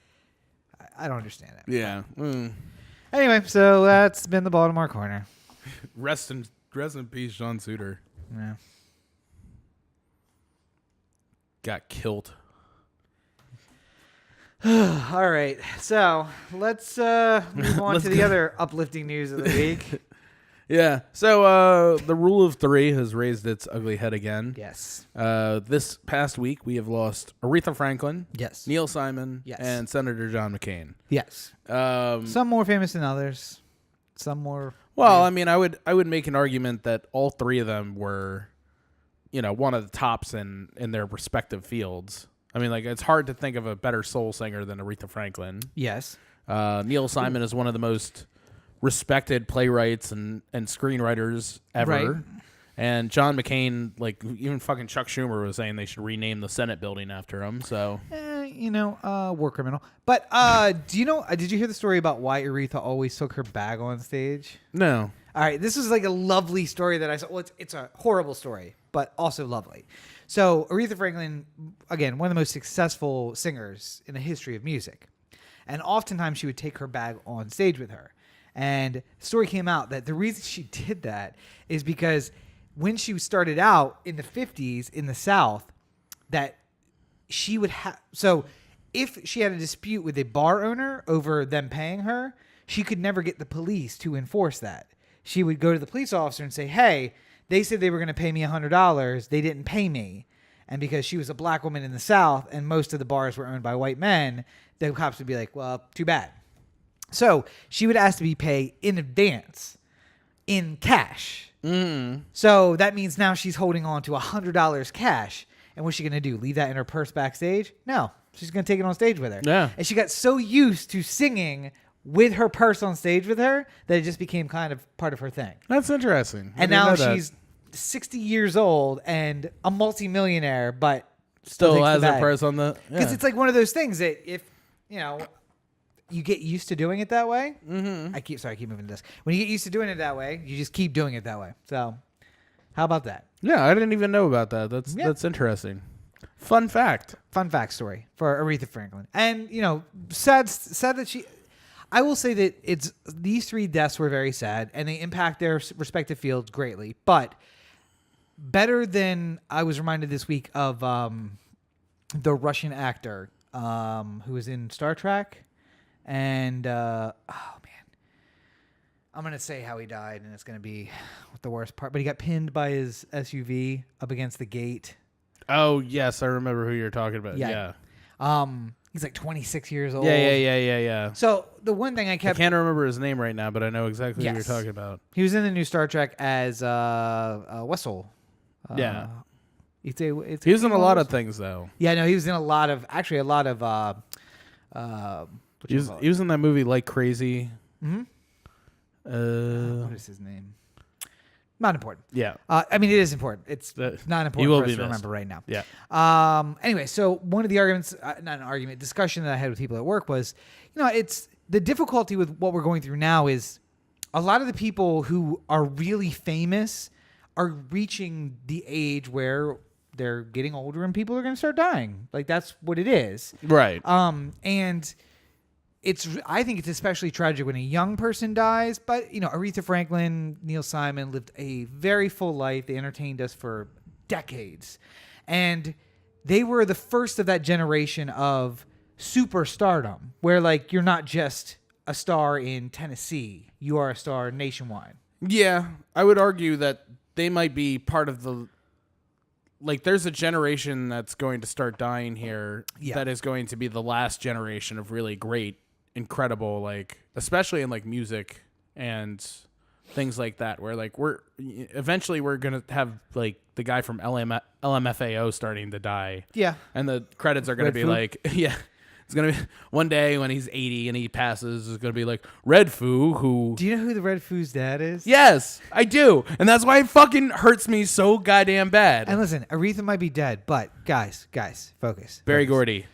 I don't understand that. Yeah. Anyway, so that's been the Baltimore Corner. Rest in peace, Sean Suitor. Yeah. Got killed. All right, so let's move on to the other uplifting news of the week. Yeah. So the rule of 3 has raised its ugly head again. Yes. This past week, we have lost Aretha Franklin, Yes. Neil Simon, Yes. and Senator John McCain. Yes. Some more famous than others. Some more. Well, I mean, I would make an argument that all 3 of them were, one of the tops in their respective fields. I mean, like, it's hard to think of a better soul singer than Aretha Franklin. Yes. Neil Simon is one of the most respected playwrights and screenwriters ever. Right. And John McCain, like, even fucking Chuck Schumer was saying they should rename the Senate building after him. So war criminal. But did you hear the story about why Aretha always took her bag on stage? No. All right, this was like a lovely story that I saw. Well, it's a horrible story, but also lovely. So Aretha Franklin, again, one of the most successful singers in the history of music. And oftentimes she would take her bag on stage with her. And the story came out that the reason she did that is because when she started out in the 50s in the South, that she would have... So if she had a dispute with a bar owner over them paying her, she could never get the police to enforce that. She would go to the police officer and say, hey, they said they were going to pay me $100. They didn't pay me. And because she was a black woman in the South and most of the bars were owned by white men, the cops would be like, well, too bad. So she would ask to be paid in advance in cash. Mm. So that means now she's holding on to $100 cash. And what's she going to do? Leave that in her purse backstage? No. She's going to take it on stage with her. Yeah. And she got so used to singing with her purse on stage with her that it just became kind of part of her thing. That's interesting. And now she's 60 years old and a multimillionaire, but still has her purse on the... Because it's like one of those things that if, you get used to doing it that way. Mm-hmm. I keep moving to this. When you get used to doing it that way, you just keep doing it that way. So how about that? Yeah, I didn't even know about that. That's interesting. Fun fact Story for Aretha Franklin. And, sad that she... I will say that these three deaths were very sad, and they impact their respective fields greatly. But better than I was reminded this week of the Russian actor who was in Star Trek, and I'm gonna say how he died, and it's gonna be the worst part. But he got pinned by his SUV up against the gate. Oh yes, I remember who you're talking about. Yeah. He's like 26 years old. Yeah. So the one thing I can't remember his name right now, but I know exactly who you're talking about. He was in the new Star Trek as Wessel. Yeah. He was in a lot of things, though. Yeah, no, he was in a lot of... He was in that movie Like Crazy. Mm-hmm. What is his name? Not important. Yeah. It is important. It's not important for us to remember right now. Yeah. Anyway, so one of the arguments, discussion that I had with people at work was, it's the difficulty with what we're going through now is a lot of the people who are really famous are reaching the age where they're getting older and people are going to start dying. Like, that's what it is. Right. And I think it's especially tragic when a young person dies, but Aretha Franklin, Neil Simon lived a very full life. They entertained us for decades, and they were the first of that generation of superstardom, where like you're not just a star in Tennessee, you are a star nationwide. Yeah, I would argue that they might be part of the... Like, there's a generation that's going to start dying here that is going to be the last generation of really great, incredible, like, especially in, like, music and things like that, where, like, we're going to have, like, the guy from LMFAO starting to die. Yeah. And the credits are going to be, like, it's going to be one day when he's 80 and he passes, it's going to be like Red Foo, who... Do you know who the Red Foo's dad is? Yes, I do. And that's why it fucking hurts me so goddamn bad. And listen, Aretha might be dead, but guys, focus. Barry Gordy.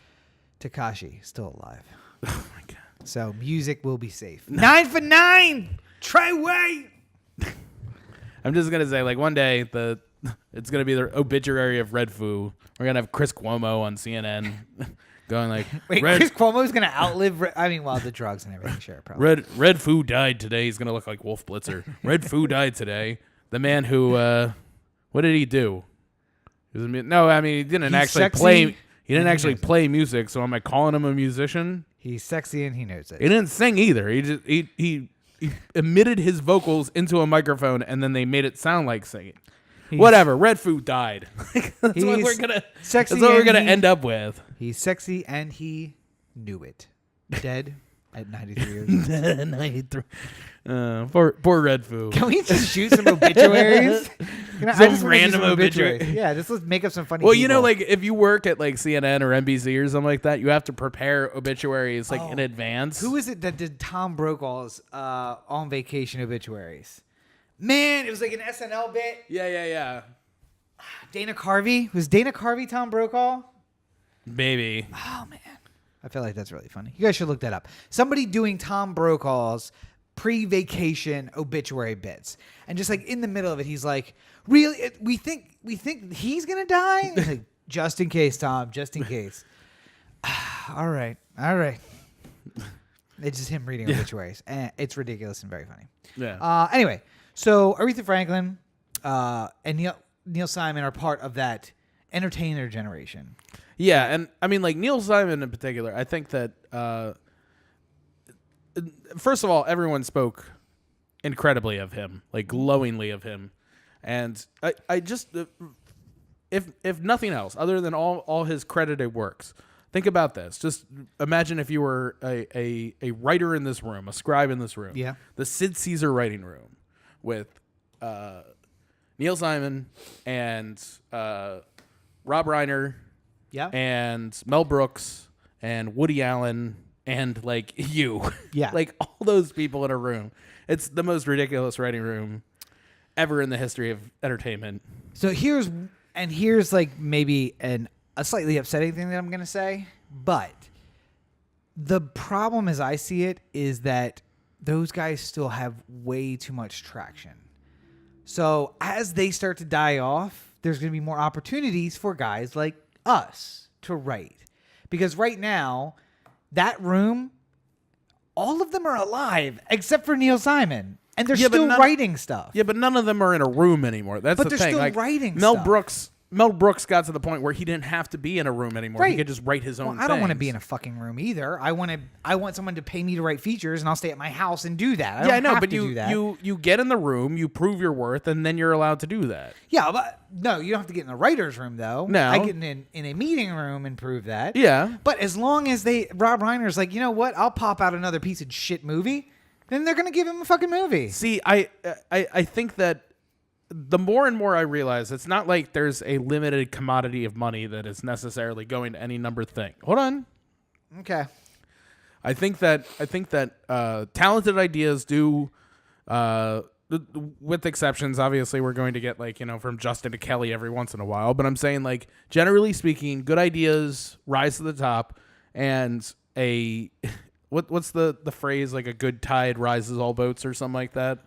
Tekashi, still alive. Oh my God. So music will be safe. 9 for 9! Try away! I'm just going to say, like, one day, it's going to be the obituary of Red Foo. We're going to have Chris Cuomo on CNN going like... Wait, Chris Cuomo's going to outlive... the drugs and everything, sure, probably. Red Foo died today. He's going to look like Wolf Blitzer. Red Foo died today. The man who... what did he do? He didn't actually play... He didn't actually play music, so am I calling him a musician? He's sexy and he knows it. He didn't sing either. He emitted his vocals into a microphone and then they made it sound like singing. Whatever. Red Foo died. That's what we're gonna end up with. He's sexy and he knew it. Dead at 93 years old. 93. Poor Red Foo. Can we just shoot some obituaries? Some random obituaries. Yeah, let's make up some funny. Well, people. like if you work at like CNN or NBC or something like that, you have to prepare obituaries like in advance. Who is it that did Tom Brokaw's On Vacation obituaries? Man, it was like an SNL bit. Yeah. Dana Carvey? Was Dana Carvey Tom Brokaw? Baby. Oh, man. I feel like that's really funny. You guys should look that up. Somebody doing Tom Brokaw's pre-vacation obituary bits. And just like in the middle of it, he's like, really? We think he's going to die? Like, just in case, Tom. Just in case. All right. It's just him reading obituaries. And it's ridiculous and very funny. Yeah. Anyway, so Aretha Franklin and Neil Simon are part of that entertainer generation. Yeah, and I mean, like Neil Simon in particular, I think that first of all, everyone spoke incredibly of him, like glowingly of him, and I just if nothing else, other than all his credited works, think about this. Just imagine if you were a writer in this room, a scribe in this room, the Sid Caesar writing room with Neil Simon and Rob Reiner. Yeah. And Mel Brooks and Woody Allen and like you. Yeah. Like all those people in a room. It's the most ridiculous writing room ever in the history of entertainment. So here's like maybe a slightly upsetting thing that I'm going to say, but the problem as I see it is that those guys still have way too much traction. So as they start to die off, there's going to be more opportunities for guys like us to write, because right now that room, all of them are alive except for Neil Simon, and they're still writing stuff. Yeah, but none of them are in a room anymore. That's the thing. But they're still writing Mel stuff. Mel Brooks got to the point where he didn't have to be in a room anymore. Right. He could just write his own. I don't want to be in a fucking room either. I want someone to pay me to write features, and I'll stay at my house and do that. I know, but you get in the room, you prove your worth, and then you're allowed to do that. Yeah, but no, you don't have to get in the writer's room though. No, I get in a meeting room and prove that. Yeah, but as long as Rob Reiner's like, you know what, I'll pop out another piece of shit movie, then they're gonna give him a fucking movie. See, I think that the more and more I realize it's not like there's a limited commodity of money that is necessarily going to any number thing. Hold on. Okay. I think that talented ideas do, with exceptions, obviously we're going to get like, from Justin to Kelly every once in a while, but I'm saying like generally speaking, good ideas rise to the top, and what's the phrase, like a good tide rises all boats or something like that?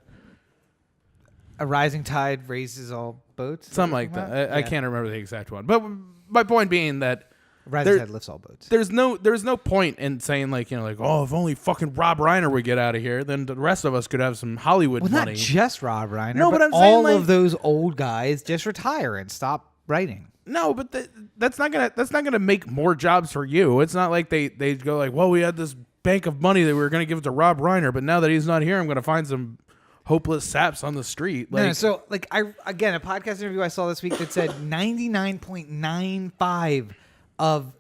A rising tide raises all boats? Something like that. I can't remember the exact one. But my point being that rising tide lifts all boats. There's no point in saying like, oh, if only fucking Rob Reiner would get out of here, then the rest of us could have some Hollywood money. Well, not just Rob Reiner, no, but I'm all saying, of those old guys just retire and stop writing. No, but that's not gonna make more jobs for you. It's not like they go like, well, we had this bank of money that we were gonna give it to Rob Reiner, but now that he's not here, I'm gonna find some hopeless saps on the street. Like, no, so like a podcast interview I saw this week that said 99.95 of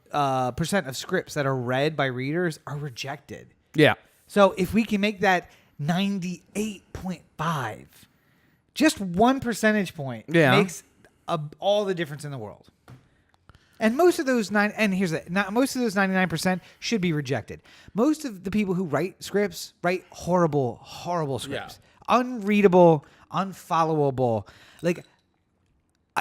percent of scripts that are read by readers are rejected. Yeah. So if we can make that 98.5, just 1 percentage point makes all the difference in the world. And most of those most of those 99% should be rejected. Most of the people who write scripts write horrible, horrible scripts. Yeah. Unreadable, unfollowable. Like,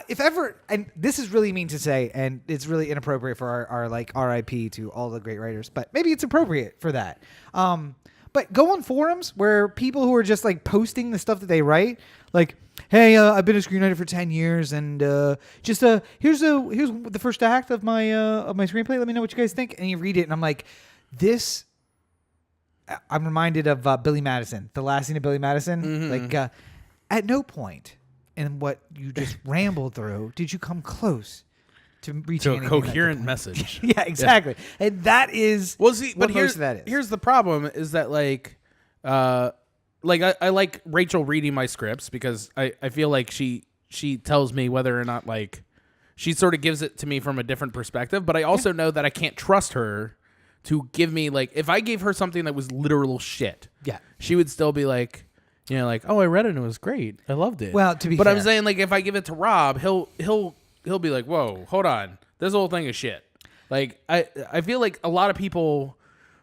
if ever, and this is really mean to say, and it's really inappropriate for our like RIP to all the great writers, but maybe it's appropriate for that. But go on forums where people who are just like posting the stuff that they write, like, hey, I've been a screenwriter for 10 years, and here's the first act of my screenplay. Let me know what you guys think. And you read it, and I'm like, this. I'm reminded of Billy Madison, the last scene of Billy Madison. Mm-hmm. Like, at no point in what you just rambled through did you come close to reaching a coherent message. Yeah, exactly. Yeah. And that is most of that is. Here's the problem: is that I like Rachel reading my scripts because I feel like she tells me whether or not like she sort of gives it to me from a different perspective. But I also know that I can't trust her to give me, like, if I gave her something that was literal shit, she would still be like, oh, I read it and it was great. I loved it. Well, to be fair. I'm saying, like, if I give it to Rob, he'll be like, whoa, hold on. This whole thing is shit. Like, I feel like a lot of people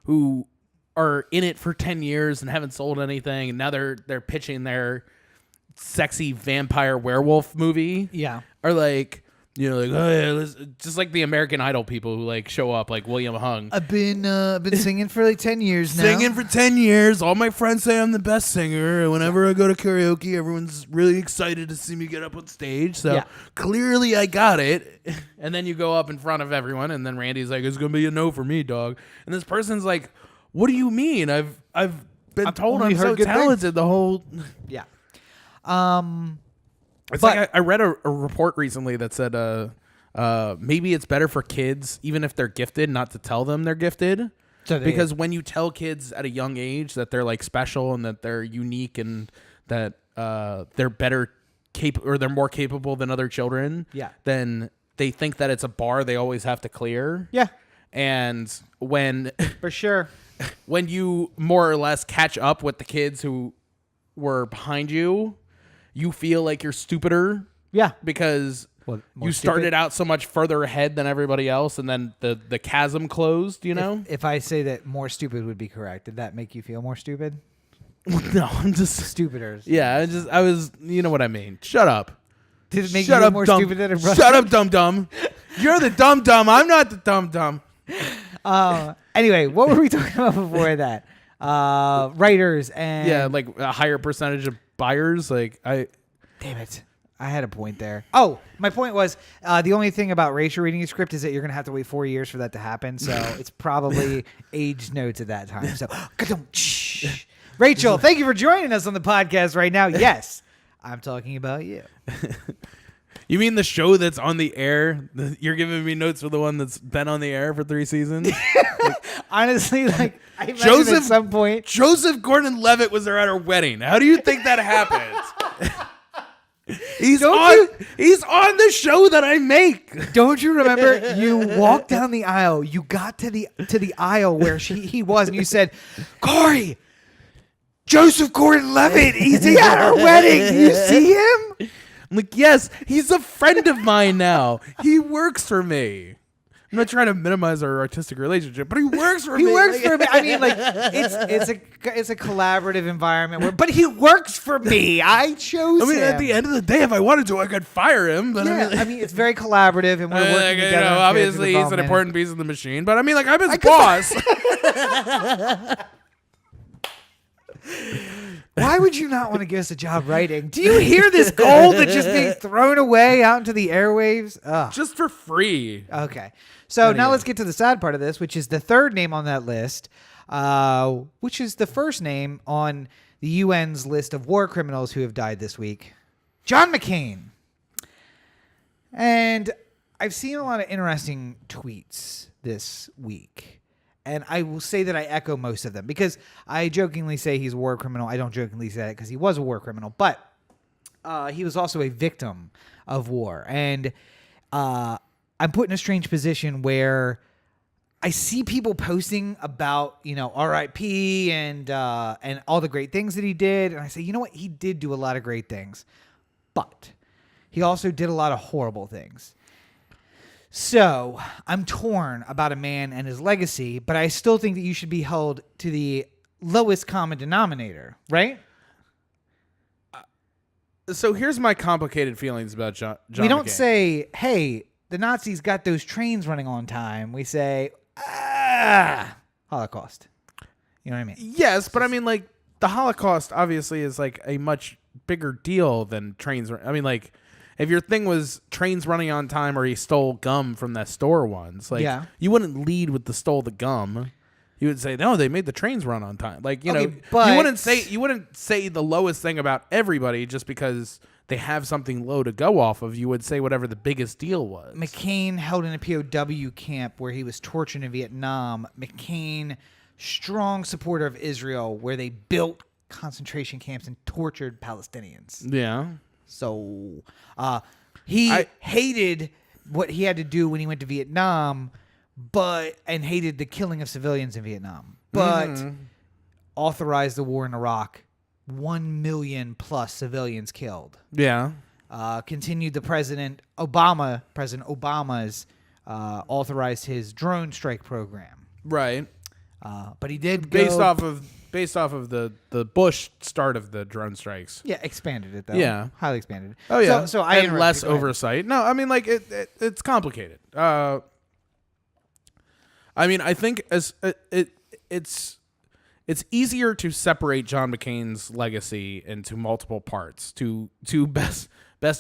who are in it for 10 years and haven't sold anything, and now they're pitching their sexy vampire werewolf movie. Yeah. Are like, You know, like, oh yeah, just like the American Idol people who like show up, like William Hung. I've been singing for like 10 years now. Singing for 10 years. All my friends say I'm the best singer. And whenever I go to karaoke, everyone's really excited to see me get up on stage. So clearly I got it. And then you go up in front of everyone, and then Randy's like, "It's gonna be a no for me, dog." And this person's like, "What do you mean? I've been told I'm so talented the whole." Yeah. It's like I read a report recently that said maybe it's better for kids, even if they're gifted, not to tell them they're gifted. Because when you tell kids at a young age that they're like special and that they're unique and that they're better or they're more capable than other children, then they think that it's a bar they always have to clear. Yeah. And when for sure, when you more or less catch up with the kids who were behind you, you feel like you're stupider. Yeah. Because you started out so much further ahead than everybody else, and then the chasm closed, you know? If I say that more stupid would be correct, did that make you feel more stupid? No, I'm just... Stupider. Yeah, I was... You know what I mean. Shut up. Did it make you more stupid than a brother? Shut up, dum-dum. You're the dum-dum. I'm not the dum-dum. Anyway, what were we talking about before that? Writers and... Yeah, like a higher percentage of buyers. Like, Damn it. I had a point there. Oh, my point was the only thing about Rachel reading a script is that you're going to have to wait 4 years for that to happen. So it's probably age notes at that time. So, Rachel, thank you for joining us on the podcast right now. Yes, I'm talking about you. You mean the show that's on the air? You're giving me notes for the one that's been on the air for 3 seasons? Honestly, like, I imagine at some point. Joseph Gordon-Levitt was there at her wedding. How do you think that happened? He's on the show that I make. Don't you remember? You walked down the aisle. You got to the aisle where he was, and you said, "Corey, Joseph Gordon-Levitt. He's at our wedding. Do you see him?" I'm like, yes, he's a friend of mine now. He works for me. I'm not trying to minimize our artistic relationship, but he works for me. He works for me. I mean, like, it's a collaborative environment but he works for me. I chose him. At the end of the day, if I wanted to, I could fire him. But yeah, I mean, it's very collaborative, and we're working together. You know, obviously, he's an important piece of the machine. But I mean, like, I'm his boss. Why would you not want to give us a job writing? Do you hear this gold that's just being thrown away out into the airwaves? Ugh. Just for free. Okay. So now let's get to the sad part of this, which is the third name on that list, which is the first name on the UN's list of war criminals who have died this week. John McCain. And I've seen a lot of interesting tweets this week. And I will say that I echo most of them because I jokingly say he's a war criminal. I don't jokingly say that because he was a war criminal, but he was also a victim of war. And I'm put in a strange position where I see people posting about, R.I.P. and all the great things that he did. And I say, you know what? He did do a lot of great things, but he also did a lot of horrible things. So I'm torn about a man and his legacy, but I still think that you should be held to the lowest common denominator, right? So here's my complicated feelings about John We don't McCain. say, hey, the Nazis got those trains running on time. We say, Holocaust. You know what I mean? Yes, but I mean, like, the Holocaust obviously is like a much bigger deal than trains. I mean, like, if your thing was trains running on time or he stole gum from that store once, like, you wouldn't lead with the stole the gum. You would say, no, they made the trains run on time. Like, you wouldn't say the lowest thing about everybody just because they have something low to go off of. You would say whatever the biggest deal was. McCain held in a POW camp where he was tortured in Vietnam. McCain, strong supporter of Israel, where they built concentration camps and tortured Palestinians. Yeah. So he hated what he had to do when he went to Vietnam, and hated the killing of civilians in Vietnam, but authorized the war in Iraq. 1 million plus civilians killed. Yeah. Continued the President Obama's authorized his drone strike program. Right. But he did based off of based off of the Bush start of the drone strikes. Yeah, expanded it though. Yeah, highly expanded. Oh yeah. So I and less oversight. No, I mean like it's complicated. I mean I think it's easier to separate John McCain's legacy into multiple parts to best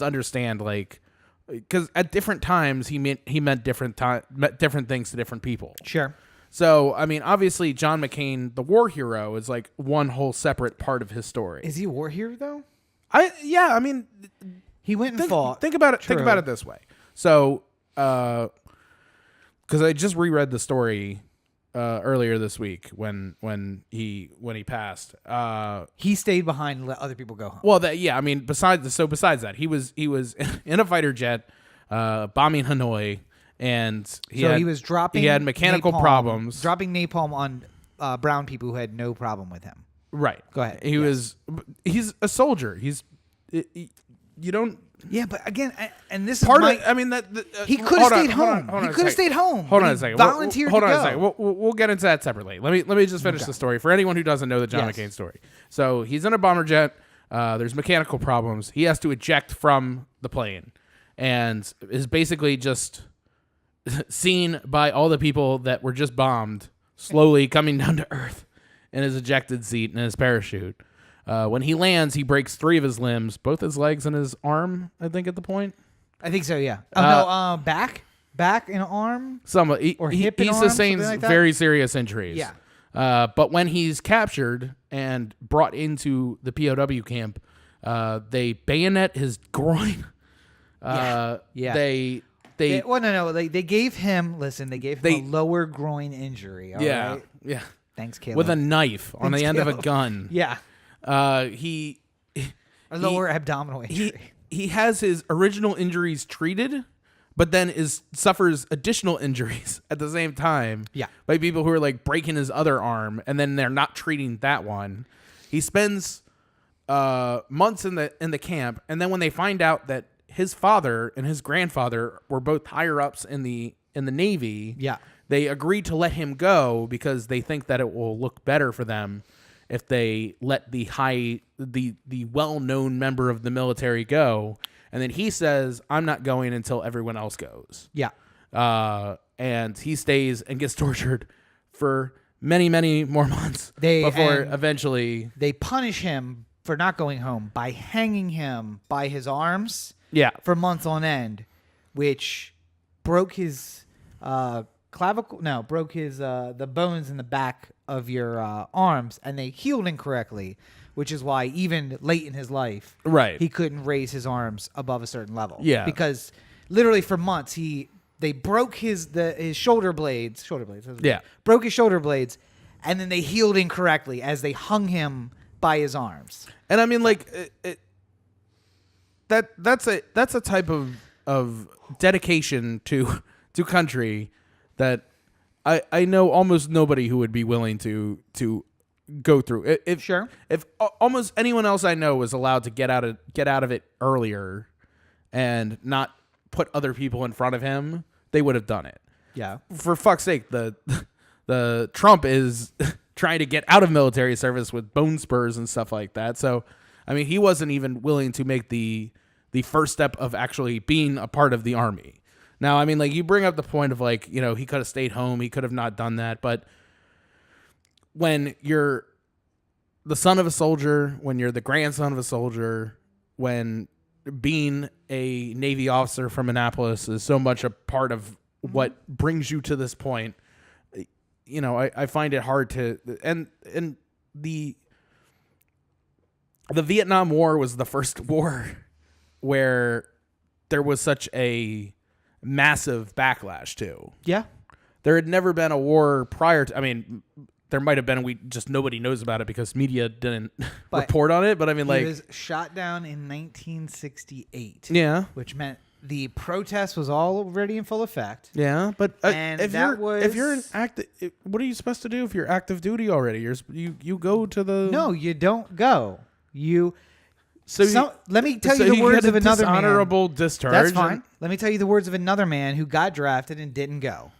understand, like, because at different times he meant different things to different people. Sure. So I mean, obviously John McCain, the war hero, is like one whole separate part of his story. Is he a war hero though? I mean, he went and fought. Think about it. True. Think about it this way. So, because I just reread the story earlier this week when he passed. He stayed behind and let other people go home. Well, I mean, besides that, he was in a fighter jet bombing Hanoi, and he was dropping. He had mechanical problems, dropping napalm on brown people who had no problem with him. Right. Go ahead. He's a soldier. You don't. Yeah, but again, and this part is of. I mean that he could have stayed home. He could have stayed home. Hold on a second. Volunteered. Hold on a second. We'll get into that separately. Let me just finish the story for anyone who doesn't know the John McCain story. So he's in a bomber jet. There's mechanical problems. He has to eject from the plane, and is basically just seen by all the people that were just bombed slowly coming down to earth in his ejected seat in his parachute. When he lands, he breaks 3 of his limbs, both his legs and his arm, I think, at the point. I think so, yeah. Back and arm? Or hip and arm? He sustains very serious injuries. Yeah. But when he's captured and brought into the POW camp, they bayonet his groin. Yeah. They gave him a lower groin injury. All right? Yeah. Thanks, Caleb. With a knife on the end of a gun. Yeah. A lower abdominal injury. He has his original injuries treated, but then suffers additional injuries at the same time. Yeah. By people who are like breaking his other arm, and then they're not treating that one. He spends months in the camp, and then when they find out that his father and his grandfather were both higher ups in the Navy, they agree to let him go because they think that it will look better for them if they let the well-known member of the military go. And then he says, I'm not going until everyone else goes. Yeah. And he stays and gets tortured for many, many more months before eventually... They punish him for not going home by hanging him by his arms for months on end, which broke his clavicle... No, broke his the bones in the back of your arms, and they healed incorrectly, which is why even late in his life, he couldn't raise his arms above a certain level. Yeah, because literally for months they broke his shoulder blades. Broke his shoulder blades, and then they healed incorrectly as they hung him by his arms. And I mean, like that's a type of dedication to country that I know almost nobody who would be willing to go through. If almost anyone else I know was allowed to get out of it earlier and not put other people in front of him, they would have done it. Yeah. For fuck's sake, the Trump is trying to get out of military service with bone spurs and stuff like that. So, I mean, he wasn't even willing to make the first step of actually being a part of the army. Now, I mean, like, you bring up the point of, like, you know, he could have stayed home. He could have not done that. But when you're the son of a soldier, when you're the grandson of a soldier, when being a Navy officer from Annapolis is so much a part of what brings you to this point, you know, I find it hard to... And the Vietnam War was the first war where there was such a massive backlash to. Yeah. There had never been a war prior to... I mean, there might have been. Nobody knows about it because media didn't report on it. But I mean, like... He was shot down in 1968. Yeah. Which meant the protest was already in full effect. Yeah, but if you're an active... What are you supposed to do if you're active duty already? You go to the... No, you don't go. Let me tell you the words of another man. Dishonorable discharge. That's fine. Let me tell you the words of another man who got drafted and didn't go.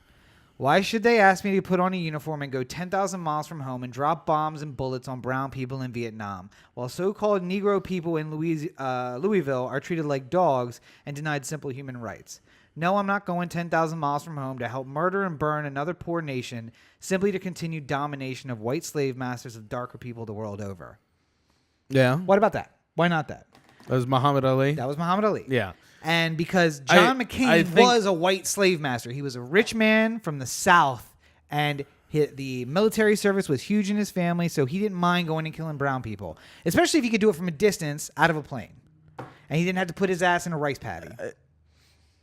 Why should they ask me to put on a uniform and go 10,000 miles from home and drop bombs and bullets on brown people in Vietnam, while so-called Negro people in Louisville are treated like dogs and denied simple human rights? No, I'm not going 10,000 miles from home to help murder and burn another poor nation simply to continue domination of white slave masters of darker people the world over. Yeah. What about that? Why not that? That was Muhammad Ali. That was Muhammad Ali. Yeah. And because John McCain was a white slave master. He was a rich man from the South, and the military service was huge in his family, so he didn't mind going and killing brown people, especially if he could do it from a distance out of a plane. And he didn't have to put his ass in a rice paddy.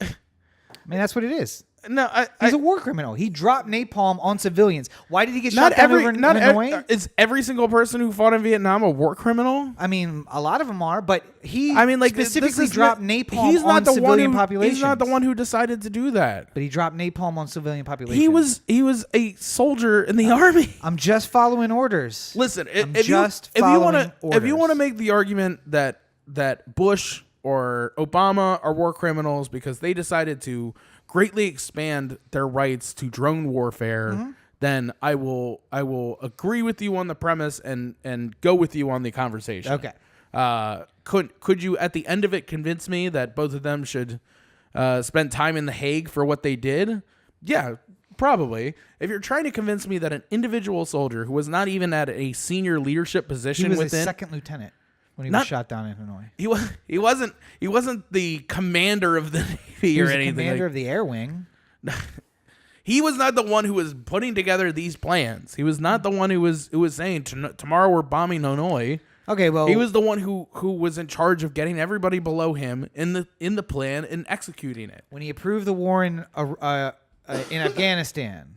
I mean, that's what it is. No, he's a war criminal. He dropped napalm on civilians. Why did he get shot down over in Hanoi? Is every single person who fought in Vietnam a war criminal? I mean, a lot of them are, but he specifically dropped napalm on civilian populations. He's not the one who decided to do that. But he dropped napalm on civilian populations. He was a soldier in the army. I'm just following orders. Listen, if you want to make the argument that Bush or Obama are war criminals because they decided to greatly expand their rights to drone warfare, then I will agree with you on the premise and go with you on the conversation. Okay. Could you at the end of it convince me that both of them should spend time in The Hague for what they did? Yeah, probably. If you're trying to convince me that an individual soldier who was not even at a senior leadership position, he was a second lieutenant when he was shot down in Hanoi. He wasn't the commander of the Navy or anything. He was the commander of the air wing. He was not the one who was putting together these plans. He was not the one who was saying tomorrow we're bombing Hanoi. Okay, well, he was the one who was in charge of getting everybody below him in the plan and executing it. When he approved the war in Afghanistan,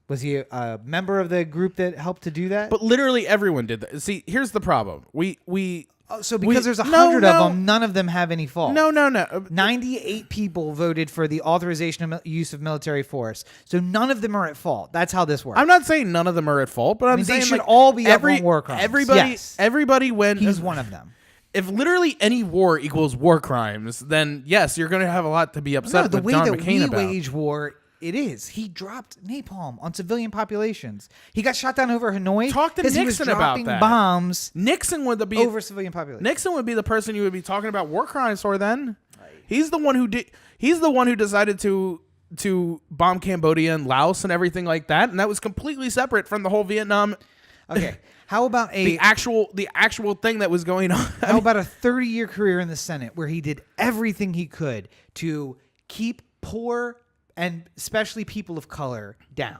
was he a member of the group that helped to do that? But literally everyone did that. See, here's the problem. There's 100 of them, none of them have any fault. No. 98 people voted for the authorization of use of military force. So none of them are at fault. That's how this works. I'm not saying none of them are at fault, but I'm saying they should all be up on war crimes. Everybody went. He's one of them. If literally any war equals war crimes, then yes, you're going to have a lot to be upset with John McCain about. The way that we wage war, it is. He dropped napalm on civilian populations. He got shot down over Hanoi. Talk to Nixon about that. Bombs. Nixon would be over civilian populations. Nixon would be the person you would be talking about war crimes for. Then he's the one who did. He's the one who decided to bomb Cambodia and Laos and everything like that, and that was completely separate from the whole Vietnam. Okay. How about the actual thing that was going on? How about a 30-year career in the Senate where he did everything he could to keep poor and especially people of color down?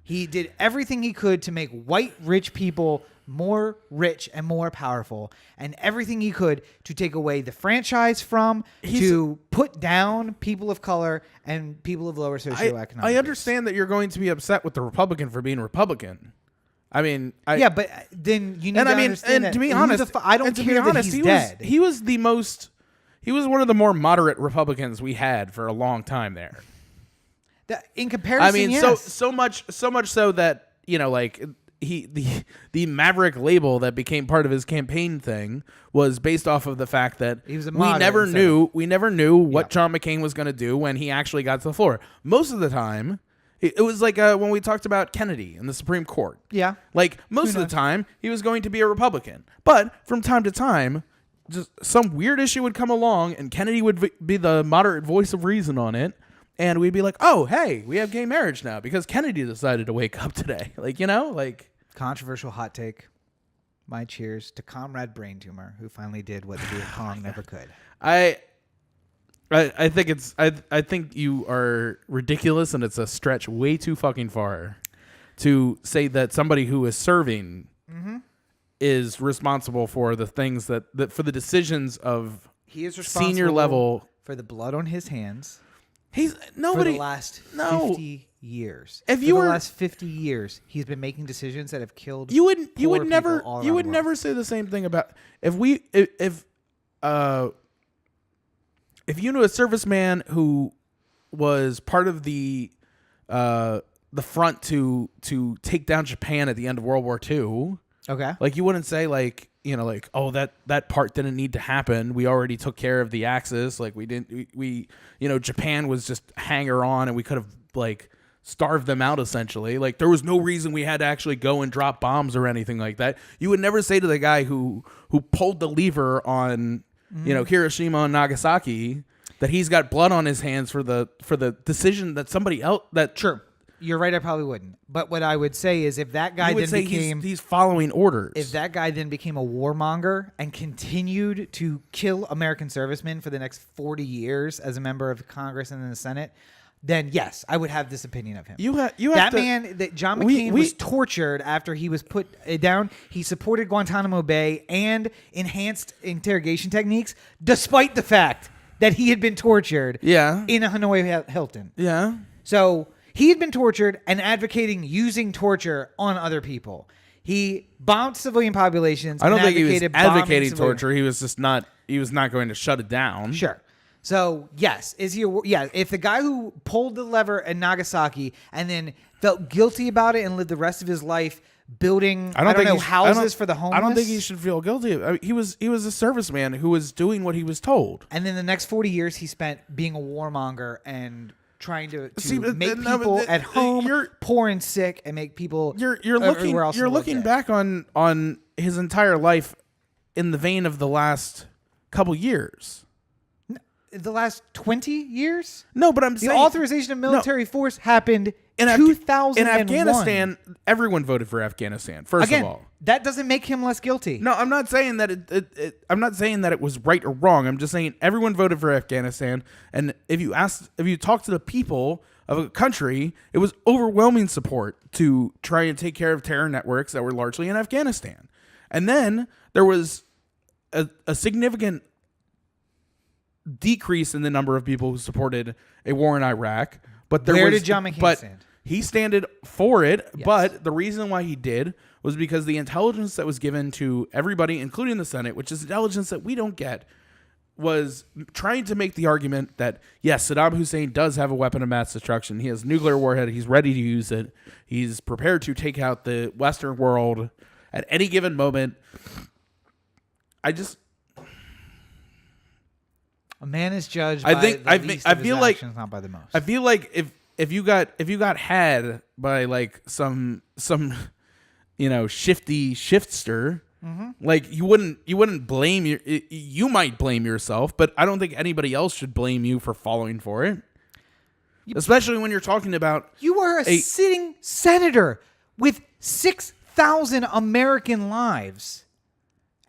He did everything he could to make white rich people more rich and more powerful, and everything he could to take away the franchise to put down people of color and people of lower socioeconomic. I understand that you're going to be upset with the Republican for being Republican. I mean, but then you need to understand that. To be honest, I don't care that he's dead. He was one of the more moderate Republicans we had for a long time there. In comparison, yes. so much so that like the Maverick label that became part of his campaign thing was based off of the fact that he was we never knew what John McCain was going to do when he actually got to the floor. Most of the time. It was like when we talked about Kennedy in the Supreme Court. Yeah. Like most of the time, he was going to be a Republican. But from time to time, just some weird issue would come along, and Kennedy would be the moderate voice of reason on it. And we'd be like, oh, hey, we have gay marriage now because Kennedy decided to wake up today. Controversial hot take. My cheers to Comrade Brain Tumor, who finally did what the Viet Cong never could. I think you are ridiculous, and it's a stretch way too fucking far to say that somebody who is serving is responsible for the things that for the decisions of he is responsible senior level for the blood on his hands. For the last 50 years. For the last 50 years, he's been making decisions that have killed. You would never say the same thing about if you knew a serviceman who was part of the front to take down Japan at the end of World War II, okay, like you wouldn't say like like, oh, that part didn't need to happen. We already took care of the Axis. Like we Japan was just hanger on, and we could have like starved them out essentially. Like there was no reason we had to actually go and drop bombs or anything like that. You would never say to the guy who pulled the lever on Hiroshima and Nagasaki that he's got blood on his hands for the decision that somebody else that Sure. You're right, I probably wouldn't. But what I would say is if that guy then became... He's following orders. If that guy then became a warmonger and continued to kill American servicemen for the next 40 years as a member of Congress and in the Senate, then yes, I would have this opinion of him. That John McCain was tortured after he was put down. He supported Guantanamo Bay and enhanced interrogation techniques, despite the fact that he had been tortured in a Hanoi Hilton. Yeah. So... he had been tortured and advocating using torture on other people. He bombed civilian populations. I don't think he was advocating torture. He was just not. He was not going to shut it down. Sure. So yes, if the guy who pulled the lever in Nagasaki and then felt guilty about it and lived the rest of his life building houses for the homeless, I don't think he should feel guilty. I mean, he was a serviceman who was doing what he was told. And then the next 40 years he spent being a warmonger and trying to make people at home poor and sick and make people you're looking back on his entire life in the vein of the last couple years. The last 20 years? No, but I'm saying... the authorization of military force happened in 2001. In Afghanistan, everyone voted for Afghanistan, first of all. That doesn't make him less guilty. No, I'm not saying that I'm not saying that it was right or wrong. I'm just saying everyone voted for Afghanistan, and if you talk to the people of a country, it was overwhelming support to try and take care of terror networks that were largely in Afghanistan. And then there was a significant decrease in the number of people who supported a war in Iraq. But where did John McCain stand? He standed for it, yes. But the reason why he did was because the intelligence that was given to everybody, including the Senate, which is intelligence that we don't get, was trying to make the argument that, yes, Saddam Hussein does have a weapon of mass destruction. He has a nuclear warhead. He's ready to use it. He's prepared to take out the Western world at any given moment. A man is judged by the least of his actions, not by the most. I feel like if you got had by like some shifty shiftster, like you wouldn't blame you might blame yourself, but I don't think anybody else should blame you for falling for it. Especially when you're talking about you are a sitting senator with 6,000 American lives.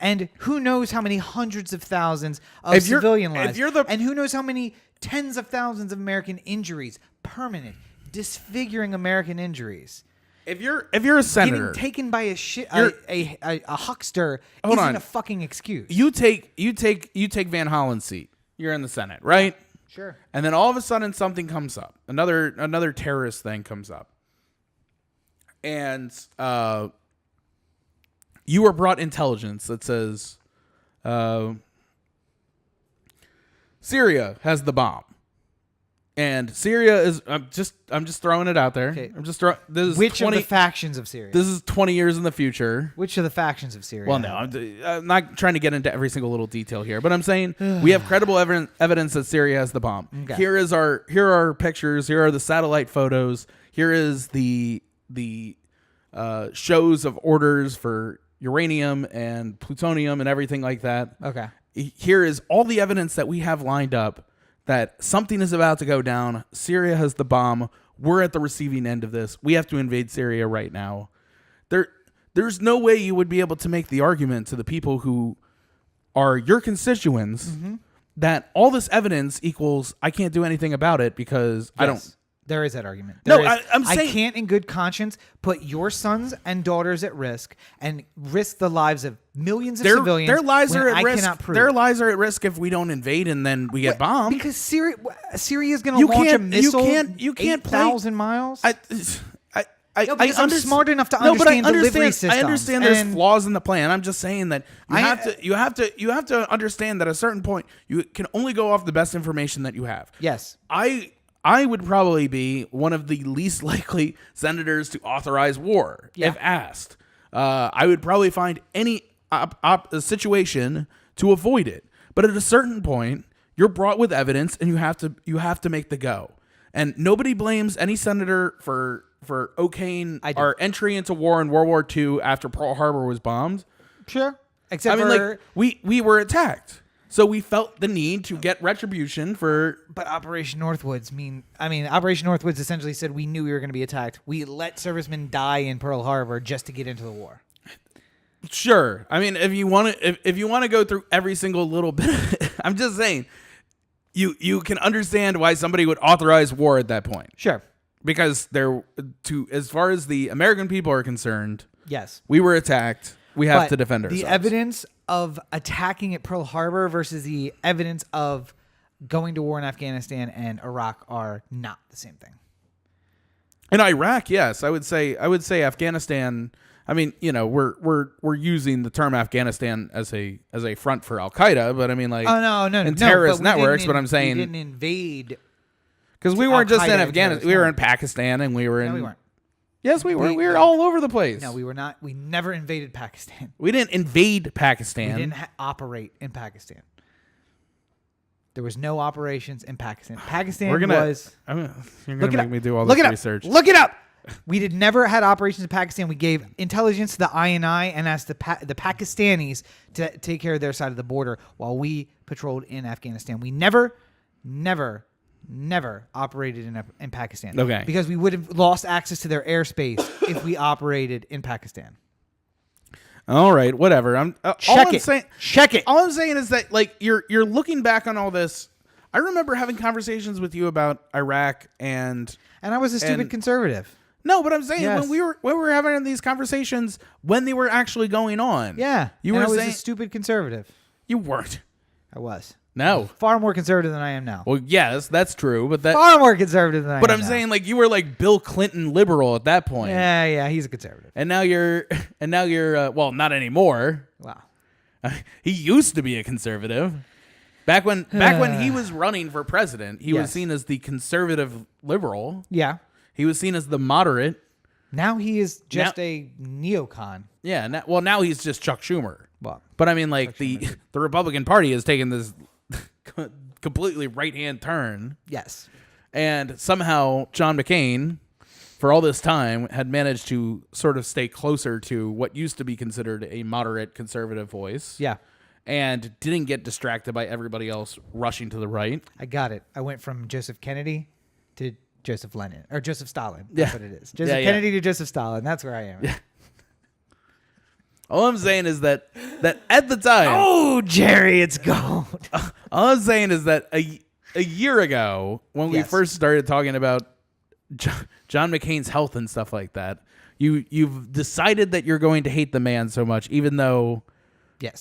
And who knows how many hundreds of thousands of civilian lives. And who knows how many tens of thousands of American injuries, permanent, disfiguring American injuries. If you're a senator, getting taken by a huckster isn't a fucking excuse. You take Van Hollen's seat. You're in the Senate, right? Sure. And then all of a sudden something comes up. Another terrorist thing comes up. And you are brought intelligence that says Syria has the bomb, and Syria is. I'm just throwing it out there. Okay. I'm just throwing. Which of the factions of Syria? This is 20 years in the future. Which of the factions of Syria? Well, no, I'm not trying to get into every single little detail here, but I'm saying we have credible evidence that Syria has the bomb. Okay. Here are our pictures. Here are the satellite photos. Here is the shows of orders for uranium and plutonium and everything like that. Okay. Here is all the evidence that we have lined up that something is about to go down. Syria has the bomb. We're at the receiving end of this. We have to invade Syria right now. There's no way you would be able to make the argument to the people who are your constituents that all this evidence equals I can't do anything about it because I don't. There is that argument. I'm saying I can't in good conscience put your sons and daughters at risk and risk the lives of millions of civilians. Their lives are at risk. Cannot prove. Their lives are at risk if we don't invade and then we get bombed. Because Syria is going to launch a missile. You can't 8,000 miles. I'm smart enough to understand delivery systems. I understand there's flaws in the plan. I'm just saying that you have to understand that at a certain point you can only go off the best information that you have. Yes. I would probably be one of the least likely senators to authorize war if asked. I would probably find a situation to avoid it. But at a certain point, you're brought with evidence, and you have to make the go. And nobody blames any senator for okaying our entry into war in World War II after Pearl Harbor was bombed. Sure. Except we were attacked. So we felt the need to get retribution for... But Operation Northwoods Operation Northwoods essentially said we knew we were going to be attacked. We let servicemen die in Pearl Harbor just to get into the war. Sure. I mean, if you want to go through every single little bit, I'm just saying, you can understand why somebody would authorize war at that point. Sure. Because as far as the American people are concerned, yes, we were attacked. We have to defend ourselves. The evidence of attacking at Pearl Harbor versus the evidence of going to war in Afghanistan and Iraq are not the same thing. In Iraq, yes, I would say Afghanistan. I mean, we're using the term Afghanistan as a front for Al Qaeda, but I mean, like, no, terrorist networks. But I'm saying we didn't invade because we weren't just in Afghanistan. We were in Pakistan, and we were in. No, we weren't. Yes, we were. We were all over the place. No, we were not. We never invaded Pakistan. We didn't invade Pakistan. We didn't operate in Pakistan. There was no operations in Pakistan. Pakistan you're gonna make me do all this research. Look it up. We never had operations in Pakistan. We gave intelligence to the INI and asked the Pakistanis to take care of their side of the border while we patrolled in Afghanistan. We never operated in Pakistan. Okay. Because we would have lost access to their airspace if we operated in Pakistan. All right, whatever. Check it. All I'm saying is that, like, you're looking back on all this. I remember having conversations with you about Iraq and I was a stupid conservative. No, but I'm saying yes. when we were having these conversations when they were actually going on. Yeah. You were I was saying a stupid conservative. You weren't. I was. No. Far more conservative than I am now. Well, yes, that's true, but far more conservative than I am. But I'm saying, like, you were like Bill Clinton liberal at that point. Yeah, he's a conservative. And now you're well, not anymore. Wow. He used to be a conservative. Back when he was running for president, he was seen as the conservative liberal. Yeah. He was seen as the moderate. Now he is just a neocon. Yeah. Now he's just Chuck Schumer. Well, but I mean, like, the Republican Party has taken this completely right-hand turn. Yes. And somehow John McCain, for all this time, had managed to sort of stay closer to what used to be considered a moderate conservative voice. Yeah. And didn't get distracted by everybody else rushing to the right. I got it. I went from Joseph Kennedy to Joseph Lenin. Or Joseph Stalin. That's what it is. Joseph Kennedy to Joseph Stalin. That's where I am. Yeah. All I'm saying is that at the time... Oh, Jerry, it's gold. All I'm saying is that a year ago, when we first started talking about John McCain's health and stuff like that, you've decided that you're going to hate the man so much, even though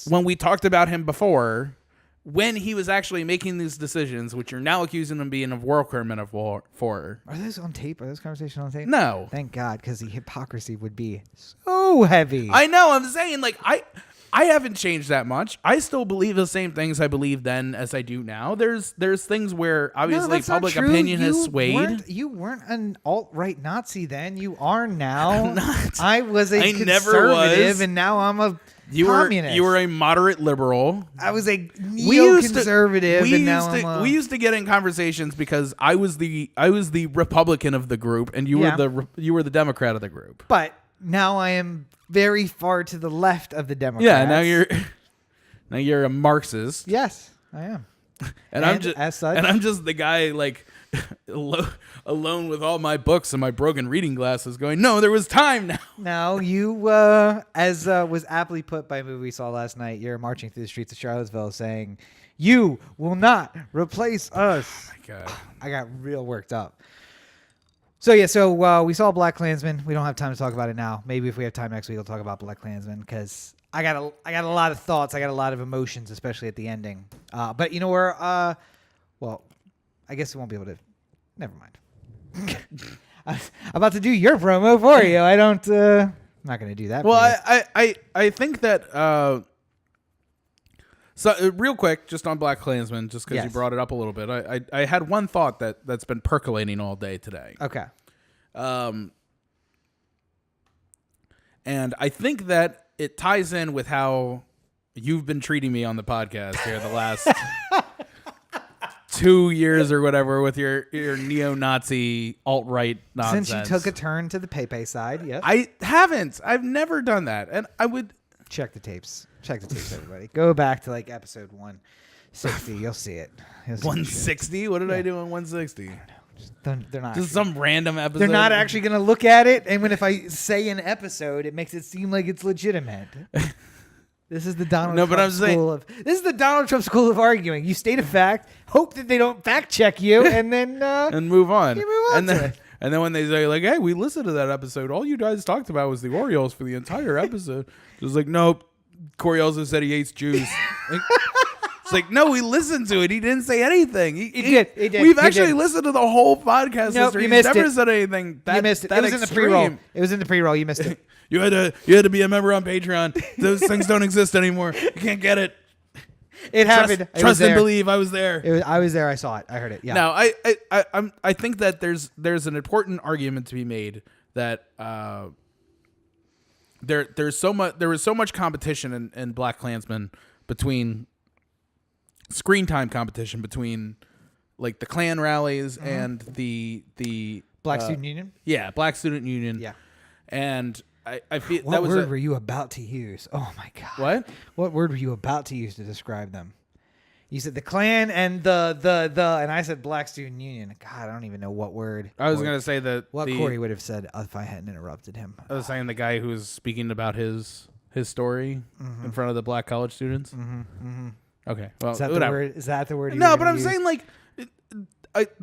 when we talked about him before, when he was actually making these decisions, which you're now accusing him of being a war criminal for. Are those on tape? Are those conversations on tape? No. Thank God, because the hypocrisy would be so heavy. I know. I'm saying, like, I haven't changed that much. I still believe the same things I believed then as I do now. There's things where obviously public opinion has swayed. You weren't an alt-right Nazi then. You are now. I'm not. I was a conservative, never was. And now I'm a communist. You were a moderate liberal. I was a neoconservative, and now I'm a... We used to get in conversations because I was the Republican of the group, and you were the Democrat of the group. But now I am very far to the left of the Democrats. Yeah, now you're a Marxist. Yes, I am. And I'm just the guy, like, alone with all my books and my broken reading glasses going, no, there was time now. Now you, as was aptly put by a movie we saw last night, you're marching through the streets of Charlottesville saying, you will not replace us. Oh my God. I got real worked up. So we saw Black Klansman. We don't have time to talk about it now. Maybe if we have time next week, we'll talk about Black Klansman because I got a lot of thoughts. I got a lot of emotions, especially at the ending. But you know where? Well, I guess we won't be able to. Never mind. I'm about to do your promo for you. I don't. I'm not going to do that. Well, I think that. So real quick, just on Black Klansman, just because you brought it up a little bit, I had one thought that's been percolating all day today. Okay. And I think that it ties in with how you've been treating me on the podcast here the last 2 years or whatever with your neo-Nazi alt-right nonsense. Since you took a turn to the Pepe side, yep. I haven't. I've never done that. And I would... Check the tapes. Check the tapes, everybody. Go back to like episode 160. You'll see it. 160? What did I do on 160? They're not. Just some random episode. They're not actually going to look at it. And if I say an episode, it makes it seem like it's legitimate. This is the Donald Trump school of. This is the Donald Trump school of arguing. You state a fact, hope that they don't fact check you, and then and move on. You move on and then when they say like, "Hey, we listened to that episode. All you guys talked about was the Orioles for the entire episode." It's like, nope. Corey also said he hates Jews. It's like, no, we listened to it. He didn't say anything. He did. We've actually listened to the whole podcast. Nope, history. You missed never said anything. You missed it. It was in the pre-roll. It was in the pre-roll. You missed it. You had to be a member on Patreon. Those things don't exist anymore. You can't get it. It happened. Trust and believe. I was there. I was there. I saw it. I heard it. Yeah. Now, I think that there's an important argument to be made that there was so much competition in Black Klansmen between screen time competition between like the Klan rallies and the Black Student Union. Yeah, Black Student Union. Yeah. And I feel what word were you about to use? Oh my God. What word were you about to use to describe them? You said the Klan and the and I said Black Student Union. God, I don't even know what word. I was gonna say that what Corey would have said if I hadn't interrupted him. I was saying the guy who was speaking about his story in front of the black college students. Okay, well, is that the word? Is that the word? No, but I'm saying like,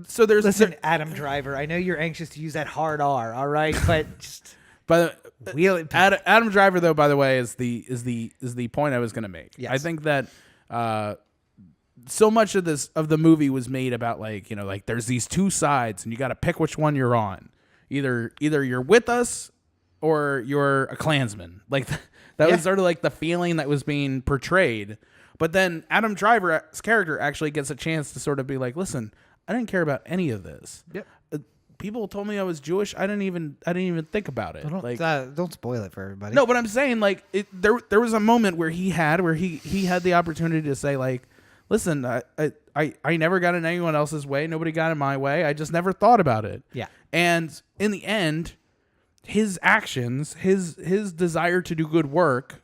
so there's listen, Adam Driver. I know you're anxious to use that hard R. All right, but just Adam Driver though, by the way, is the point I was going to make. Yes. I think that so much of the movie was made about like, you know, like there's these two sides and you got to pick which one you're on. Either you're with us or you're a Klansman. Like that was sort of like the feeling that was being portrayed. But then Adam Driver's character actually gets a chance to sort of be like, listen, I didn't care about any of this. Yep. People told me I was Jewish. I didn't even think about it. Don't spoil it for everybody. No, but I'm saying like there was a moment where he had the opportunity to say like, listen, I never got in anyone else's way. Nobody got in my way. I just never thought about it. Yeah. And in the end, his actions, his desire to do good work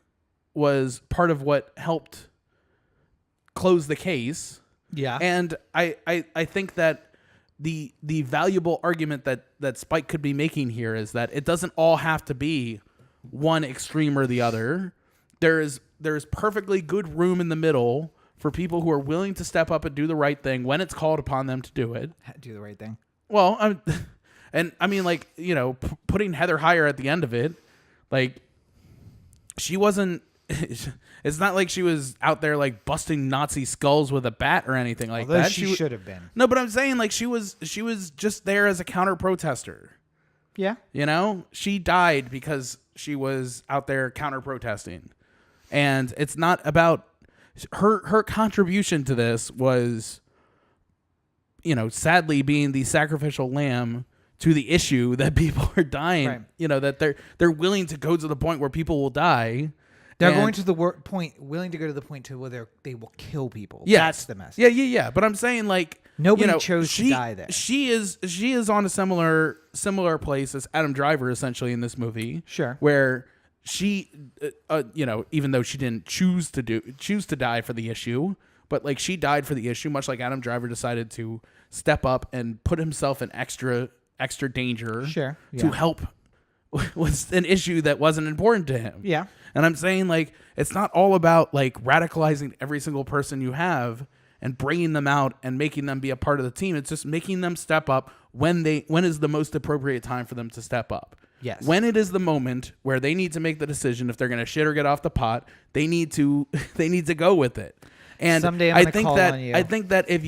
was part of what helped close the case. Yeah. And I think that the valuable argument that Spike could be making here is that it doesn't all have to be one extreme or the other. There's perfectly good room in the middle for people who are willing to step up and do the right thing when it's called upon them to do it. Do the right thing. Well, I mean, like, you know, putting Heather Heyer at the end of it, like, she wasn't. It's not like she was out there like busting Nazi skulls with a bat or anything like Although that. She should have been. No, but I'm saying like she was just there as a counter protester. Yeah. You know, she died because she was out there counter protesting, and it's not about her contribution to this was, you know, sadly being the sacrificial lamb to the issue that people are dying. Right. You know, that they're willing to go to the point where people will die. They're going to the willing to go to the point to where they will kill people. Yes. That's the message. Yeah. But I'm saying like nobody chose to die there. She is on a similar place as Adam Driver essentially in this movie. Sure. Where she, you know, even though she didn't choose to die for the issue, but like she died for the issue, much like Adam Driver decided to step up and put himself in extra danger. Sure. Yeah. To help was an issue that wasn't important to him. Yeah. And I'm saying like it's not all about like radicalizing every single person you have and bringing them out and making them be a part of the team. It's just making them step up when is the most appropriate time for them to step up. Yes. When it is the moment where they need to make the decision if they're going to shit or get off the pot, they need to go with it. And someday I'm gonna call on you. I think that if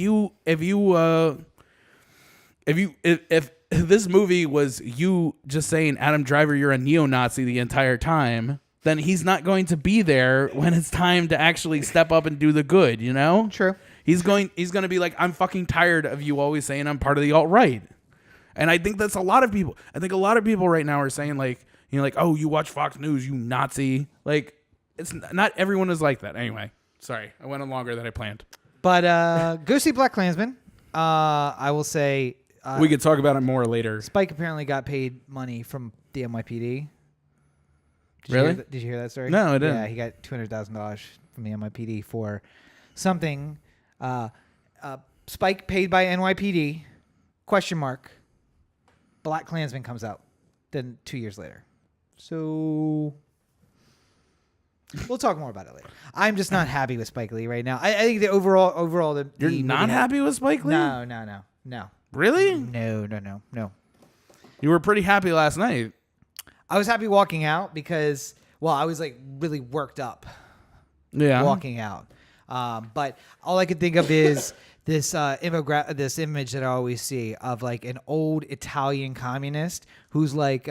this movie was you just saying, Adam Driver, you're a neo-Nazi the entire time, then he's not going to be there when it's time to actually step up and do the good, you know? True. He's going to be like, I'm fucking tired of you always saying I'm part of the alt-right. And I think that's a lot of people. I think a lot of people right now are saying like, You're like, oh, you watch Fox News, you Nazi. Like, not everyone is like that. Anyway, sorry, I went on longer than I planned. But go see Black Klansman. I will say we could talk about it more later. Spike apparently got paid money from the NYPD. Really? Did you hear that story? No, I didn't. Yeah, he got $200,000 from the NYPD for something. Spike paid by NYPD? ? Black Klansman comes out then 2 years later. So we'll talk more about it later. I'm just not happy with Spike Lee right now. I think the overall You're not happy with Spike Lee? No. Really? No. You were pretty happy last night. I was happy walking out because, I was like really worked up walking out. But all I could think of is this this image that I always see of like an old Italian communist who's like,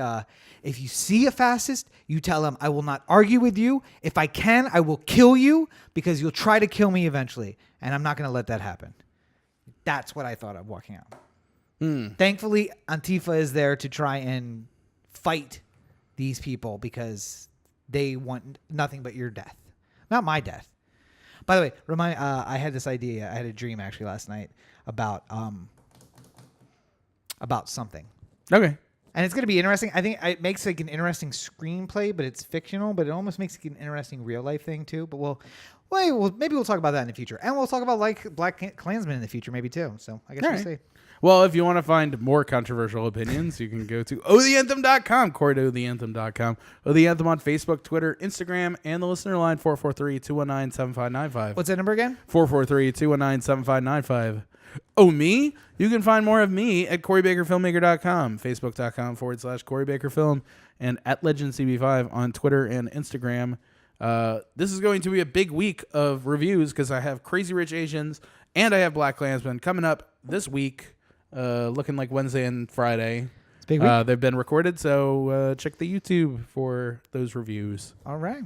if you see a fascist, you tell him, I will not argue with you. If I can, I will kill you because you'll try to kill me eventually. And I'm not going to let that happen. That's what I thought of walking out. Thankfully, Antifa is there to try and fight these people because they want nothing but your death, not my death. By the way, I had this idea. I had a dream actually last night about something. Okay. And it's going to be interesting. I think it makes like an interesting screenplay, but it's fictional, but it almost makes it an interesting real life thing too. But maybe we'll talk about that in the future. And we'll talk about like Black Klansman in the future maybe too. So I guess we'll see. Well, if you want to find more controversial opinions, you can go to otheanthem.com, Corey to otheanthem.com, O The Anthem on Facebook, Twitter, Instagram, and the listener line 443-219-7595. What's that number again? 443-219-7595. Oh, me? You can find more of me at CoreyBakerFilmmaker.com, Facebook.com/CoreyBakerFilm, and at LegendCB5 on Twitter and Instagram. This is going to be a big week of reviews because I have Crazy Rich Asians and I have Black Klansman coming up this week. Looking like Wednesday and Friday. It's a big week. They've been recorded, so check the YouTube for those reviews. All right.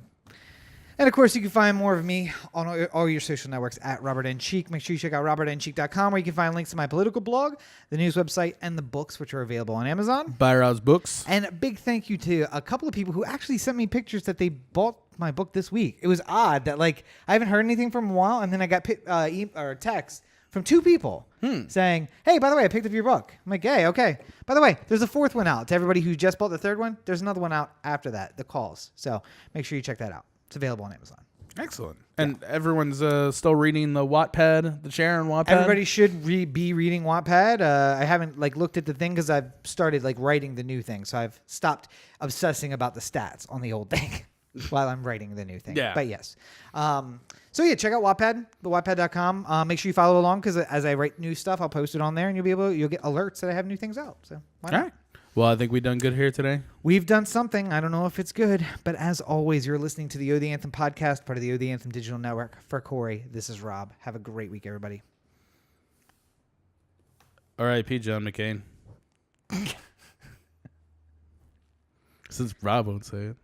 And, of course, you can find more of me on all your social networks at Robert N. Cheek. Make sure you check out robertncheek.com where you can find links to my political blog, the news website, and the books, which are available on Amazon. Buy Rob's books. And a big thank you to a couple of people who actually sent me pictures that they bought my book this week. It was odd that, I haven't heard anything from a while, and then I got text from 2 people saying, hey, by the way, I picked up your book. I'm like, hey, okay. By the way, there's a 4th one out. To everybody who just bought the 3rd one, there's another one out after that, The Calls. So make sure you check that out. It's available on Amazon. Excellent. And everyone's still reading the Wattpad, the Sharon Wattpad? Everybody should be reading Wattpad. I haven't looked at the thing because I've started writing the new thing. So I've stopped obsessing about the stats on the old thing while I'm writing the new thing. Yeah. But yes. So yeah, check out Wattpad, thewattpad.com. Make sure you follow along because as I write new stuff, I'll post it on there and you'll get alerts that I have new things out. So why not? All right. Well, I think we've done good here today. We've done something. I don't know if it's good, but as always, you're listening to the O The Anthem podcast, part of the O The Anthem digital network. For Corey, this is Rob. Have a great week, everybody. R.I.P. John McCain. Since Rob won't say it.